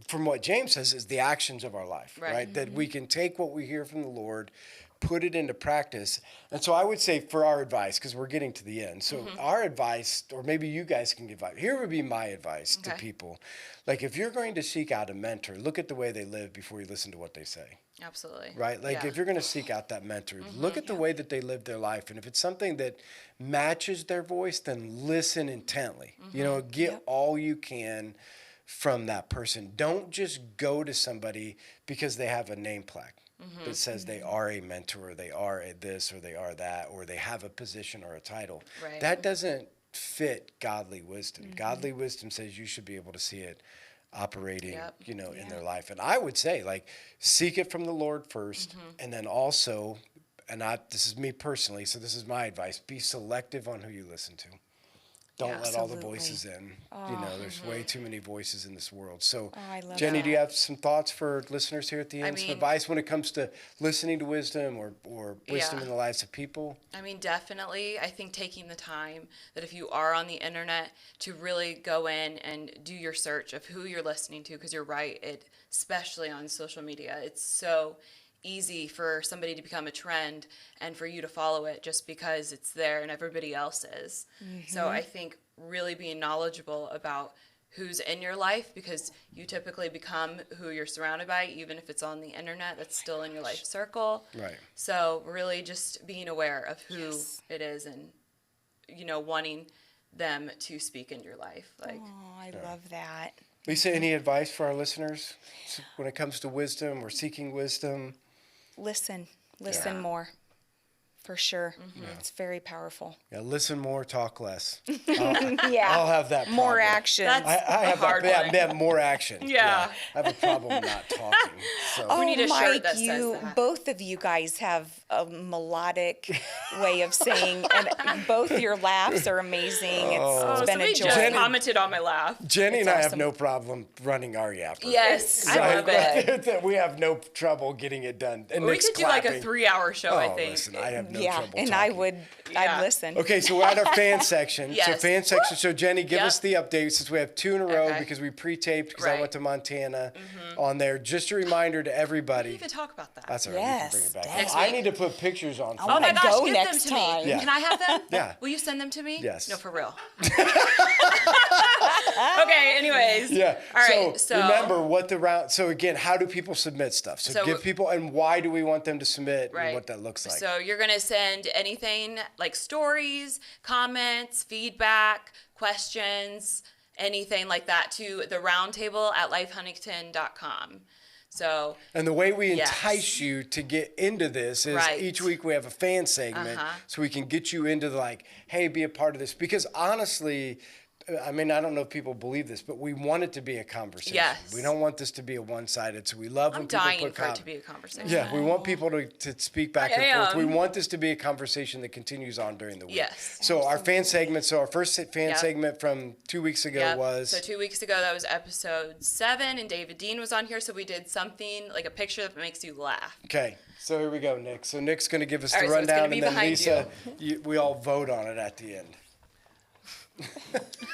from what James says, is the actions of our life, right? That we can take what we hear from the Lord, put it into practice. And so I would say, for our advice, because we're getting to the end, so our advice, or maybe you guys can give advice. Here would be my advice to people. Like, if you're going to seek out a mentor, look at the way they live before you listen to what they say. Absolutely. Right? Like, if you're going to seek out that mentor, look at the way that they live their life. And if it's something that matches their voice, then listen intently. Get all you can from that person. Don't just go to somebody because they have a name plaque that says they are a mentor, or they are a this, or they are that, or they have a position or a title. Right. That doesn't fit godly wisdom. Godly wisdom says you should be able to see it operating, in their life. And I would say, like, seek it from the Lord first, and then also, this is me personally, so this is my advice, be selective on who you listen to. Don't let all the voices in. There's way too many voices in this world. So, I love Jenny, that. do you have some thoughts for listeners here at the end? Some advice when it comes to listening to wisdom or wisdom in the lives of people? I mean, definitely. I think taking the time that if you are on the internet to really go in and do your search of who you're listening to, because you're right, especially on social media, it's so easy for somebody to become a trend and for you to follow it just because it's there and everybody else is. So I think really being knowledgeable about who's in your life, because you typically become who you're surrounded by, even if it's on the internet, that's still in your life circle. Right. So really just being aware of who it is and, wanting them to speak in your life. Like, I love that. Lisa, any advice for our listeners when it comes to wisdom or seeking wisdom? Listen more, for sure. It's very powerful. Yeah, listen more, talk less. Yeah, I'll have that problem. more action. I have hard one. Yeah, more action. Yeah. I have a problem not talking. So. We need a shirt Mike, that says that. Both of you guys have a melodic way of saying, and both your laughs are amazing. It's been a somebody joy. just commented on my laugh. Jenny and I have awesome. no problem running our yapper. Yes, I love it. We have no trouble getting it done. And We Nick's could do like a clapping. 3-hour show, I Oh, think. listen, I have no Yeah, trouble and talking. I'd listen. Okay, so we're at our fan section. So Yes. fan section. So Jenny, give Yep. us the update since we have 2 in a row Okay. because we pre-taped because I Right. went to Montana on there. Just a reminder to We everybody. didn't even talk about that. That's all right. Yes, we can bring it back. Next I week. need to put pictures on. I Oh wanna my gosh, go give next them to time. me. Yeah. Can I have them? Yeah. Will you send them to me? Yes. No, for real. Okay, anyways. Yeah. All right, So remember what the round. So again, how do people submit stuff? So So- give people, and why do we want them to submit, Right. and what that looks like. So you're going to to send anything like stories, comments, feedback, questions, anything like that to the roundtable at lifehuntington.com. So, and the way we entice you to get into this is each week we have a fan segment so we can get you into hey, be a part of this. Because honestly, I mean, I don't know if people believe this, but we want it to be a conversation. Yes. We don't want this to be a one-sided. So we love when people I'm dying for it to be a conversation. Yeah, we want people to speak back and forth. We want this to be a conversation that continues on during the week. Yes. So our fan segment, our first fan segment from 2 weeks ago was... So 2 weeks ago, that was episode 7, and David Dean was on here. So we did something, like a picture that makes you laugh. Okay. So here we go, Nick. So Nick's going to give us the rundown, and then Lisa, we all vote on it at the end.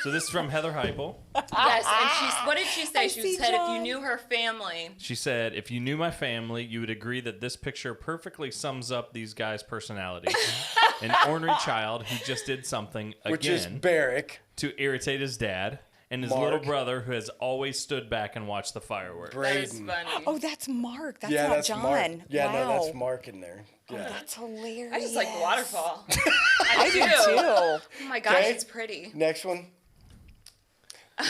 So this is from Heather Heupel. Yes, and what did she say? She said if you knew her family. She said, if you knew my family, you would agree that this picture perfectly sums up these guys' personalities. An ornery child who just did something again. Which is Barrick. To irritate his dad. And his little brother who has always stood back and watched the fireworks. That is funny. Oh, that's Mark. That's not John. Mark. Yeah, wow. No, that's Mark in there. Yeah. Oh, that's hilarious. I just like the waterfall. I do too. Oh my gosh, it's pretty. Next one.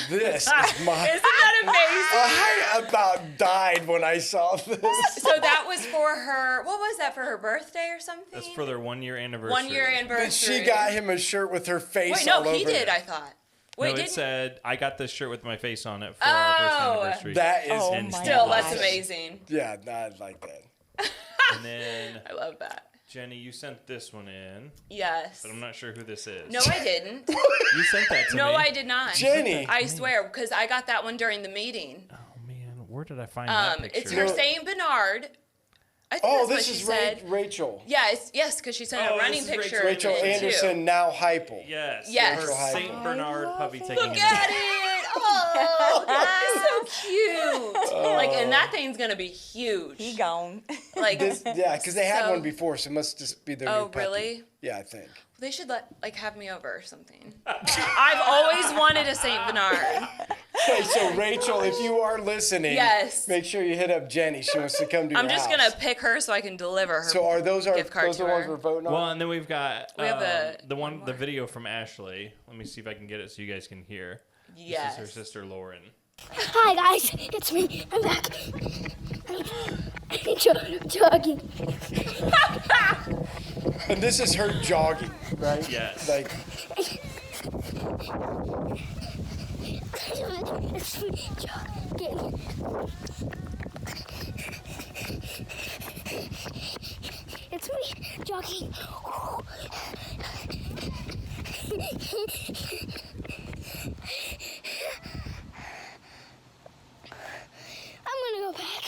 This is my... Isn't that amazing? I about died when I saw this. So that was for her, what was that, for her birthday or something? That's for their 1 year anniversary. 1 year anniversary. She got him a shirt with her face all over it. Wait, no, he did, I thought. Wait, no, it said, I got this shirt with my face on it for our first anniversary. That is still, that's amazing. Yeah, I like that. And then... I love that. Jenny, you sent this one in. Yes. But I'm not sure who this is. No, I didn't. You sent that to me. No, I did not. Jenny. I swear, because I got that one during the meeting. Oh, man. Where did I find that picture? It's for St. Bernard. I think that's this what she is said. Rachel. Yeah, yes, because she sent a running picture. Rachel Anderson, now Heupel. Yes. Yes. Her St. Bernard puppy taking Look at it. Oh, that's so cute. And that thing's going to be huge. He gone. Because they had one before, so it must just be their new puppy. Oh, really? Yeah, I think. They should have me over or something. I've always wanted a St. Bernard. Okay, so Rachel, if you are listening, make sure you hit up Jenny. She wants to come to your house. I'm just going to pick her so I can deliver her. So are those gift card the ones we're voting on? Well, and then we've got have the video from Ashley. Let me see if I can get it so you guys can hear. Yes. This is her sister Lauren. Hi guys, it's me. I'm back. I'm jogging. And this is her jogging, right? Yes. It's me jogging. It's me jogging. I'm gonna go back.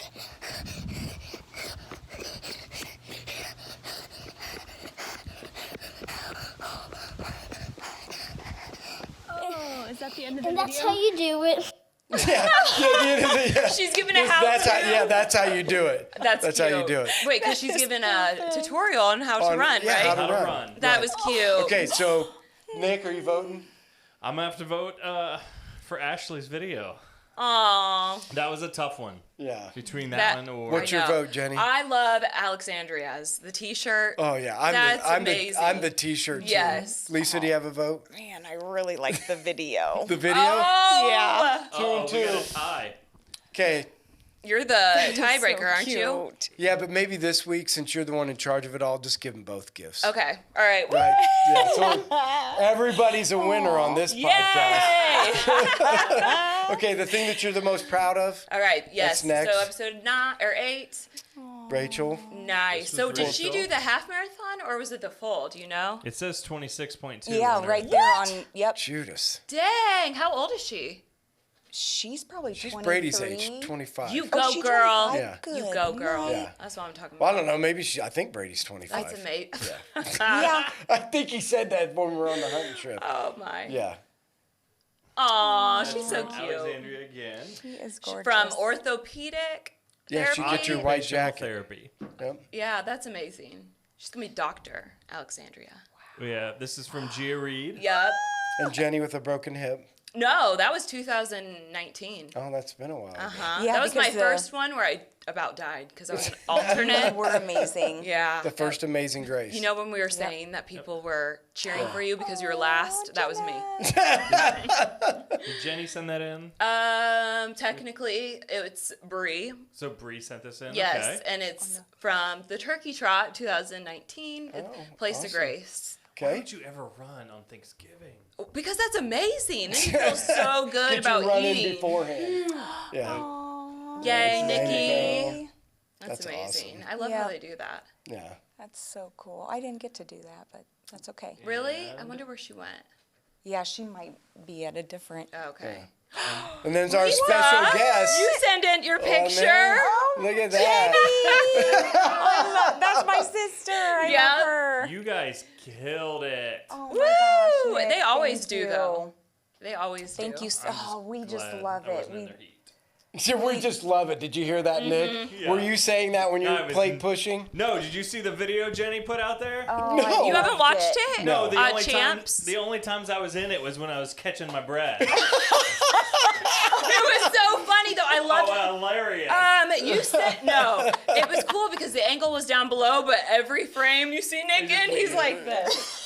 Oh, is that the end of the And video? that's how you do it. Yeah. She's giving a how That's how you do it. That's how you do it. Wait, because she's giving a tutorial on how to run, right? How to run. That was cute. Okay, so Nick, are you voting? I'm going to have to vote for Ashley's video. Aww. That was a tough one. Yeah. Between that one or... What's your vote, Jenny? I love Alexandria's, the t-shirt. Oh, yeah. I'm the t-shirt, too. Yes. Lisa, do you have a vote? Man, I really like the video. The video? Oh! Yeah. 2 and 2. We got a tie. Okay. You're the tiebreaker, aren't you? Yeah, but maybe this week, since you're the one in charge of it all, just give them both gifts. Okay. All right. Right. Yeah, so everybody's a winner on this podcast. Okay, the thing that you're the most proud of? All right. Yes. That's next. So episode 9 or 8. Rachel. Nice. So did she Rachel. do the half marathon or was it the full? Do you know? It says 26.2. Yeah, right there on. Yep. Judas. Dang. How old is she? She's probably 23. Brady's age, 25. You go, she's girl. 25? Yeah. Good You go, girl. night. Yeah. That's what I'm talking Well, about. I don't know. Maybe I think Brady's 25. That's amazing. Yeah. I think he said that when we were on the hunting trip. Oh my. Yeah. Aw, she's so cute. Alexandria again. She is gorgeous. From orthopedic Yeah, she therapy. get your white Occupational jacket. Therapy. Yep. Yeah, that's amazing. She's gonna be Dr. Alexandria. Yeah, this is from Gia Reed. Yup. And Jenny with a broken hip. No, that was 2019. Oh, that's been a while. Yeah, That was my because first one where I about died because I was an alternate. We're amazing. Yeah. The first Amazing Grace. You know when we were saying that people were cheering for you because you were last? That was me. Did Jenny send that in? Technically, it's Bree. So Bree sent this in? Yes, Okay. and it's from the Turkey Trot 2019, Place of Grace. Why Okay. would you ever run on Thanksgiving? Because that's amazing. And you feel so good Get about you running eating. beforehand. Yeah. Yay, Nice. Nikki. That's That's amazing. awesome. I love Yeah. how they do that. Yeah. That's so cool. I didn't get to do that, but that's okay. Really? I wonder where she went. Yeah, she might be at a different. Oh, okay. And then our special guest. You send in your Oh, man. picture. Look at that. That's my sister. I Yeah. love her. You guys killed it. Oh Woo! my gosh, Nick, They always thank do, you. though. They always do. Thank you. Oh, we just Glad love I it. wasn't in We their heat. We just love it. Did you hear that, Nick? Yeah. Were you saying that when you No, were I was- plate pushing? No, did you see the video Jenny put out there? Oh, No. I You haven't loved watched it? No. The only Champs? the only times I was in it was when I was catching my breath. It was so funny, though. I loved hilarious. You said no. It was cool because the angle was down below, but every frame you see Nick in, he's like this.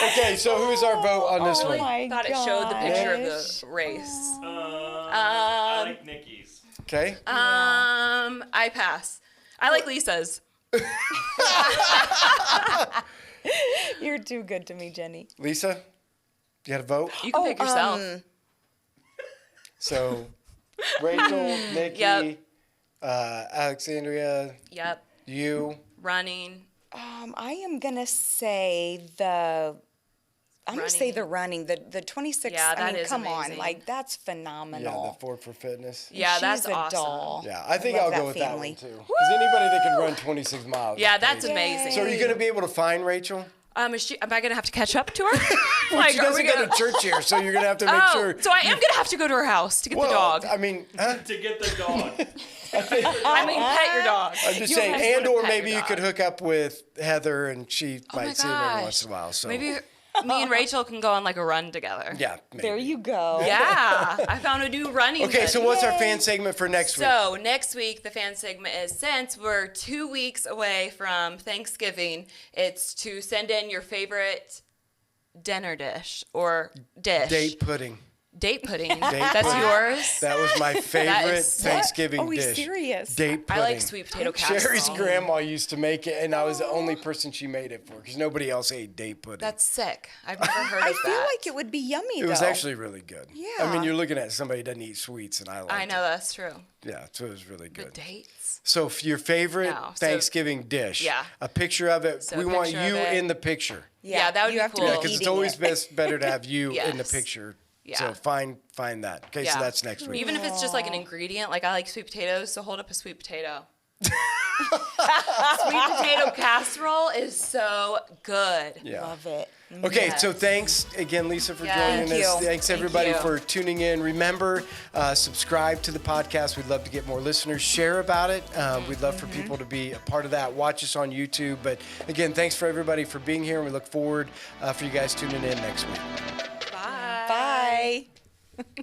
Okay, so who's our vote on this one? my Thought it showed the picture of gosh. the race. I like Nikki's. Okay. I pass. I like Lisa's. You're too good to me, Jenny. Lisa, you got a vote? You can pick yourself. So, Rachel, Nikki, Yep. Alexandria, Yep. you. Running. I am gonna say the. I'm gonna say the running, the 26. Yeah, I that mean, is come amazing. on, like that's Yeah, phenomenal. the Ford for Fitness. Yeah, She's that's a awesome. doll. Yeah, I think love I'll that go with family. that one too. Because anybody that can run 26 miles. Yeah, is that's crazy. amazing. So are you going to be able to find Rachel? Am I gonna have to catch up to her? She doesn't go to church here, so you're going to have to make sure. So I am gonna have to go to her house to get the dog. I mean, huh? To get the dog. I mean, pet your dog. I'm just You saying, guys and wanna or pet maybe your you could dog. hook up with Heather and she Oh my might see him every gosh. once in a while. So Maybe me and Rachel can go on like a run together. yeah, maybe. There you go. Yeah, I found a new running. Okay, so buddy. what's our fan segment for next week? So next week, the fan segment is, since we're 2 weeks away from Thanksgiving, it's to send in your favorite dinner dish or dish. Date pudding. Date pudding. Date That's pudding. yours. That was my favorite is- Thanksgiving Are we dish. serious? Date I pudding. like sweet potato casserole. Sherry's grandma used to make it, and I was the only person she made it for because nobody else ate date pudding. That's sick. I've never heard I of feel that. like it would be yummy. It was though. actually really good. I Yeah. mean, you're looking at somebody who doesn't eat sweets, and I like I know that's true. it. Yeah, so it was really good. But dates. So your favorite No, so- Thanksgiving dish. Yeah. A picture of it. So we a want picture you of it. in the picture. Yeah, that would you be have to cool. Yeah, Well, because it's eating always it. better to have you in the Yes. picture. Yeah. So find that. Okay, so Yeah. that's next week. Even if it's just like an ingredient, like I like sweet potatoes, so hold up a sweet potato. Sweet potato casserole is so good. Yeah. Love it. Okay, Yes. so thanks again, Lisa, for Yes. joining Thank us. you. Thanks, Thank everybody, you. for tuning in. Remember, subscribe to the podcast. We'd love to get more listeners. Share about it. We'd love for people to be a part of that. Watch us on YouTube. But again, thanks for everybody for being here, and we look forward for you guys tuning in next week. Bye. Bye.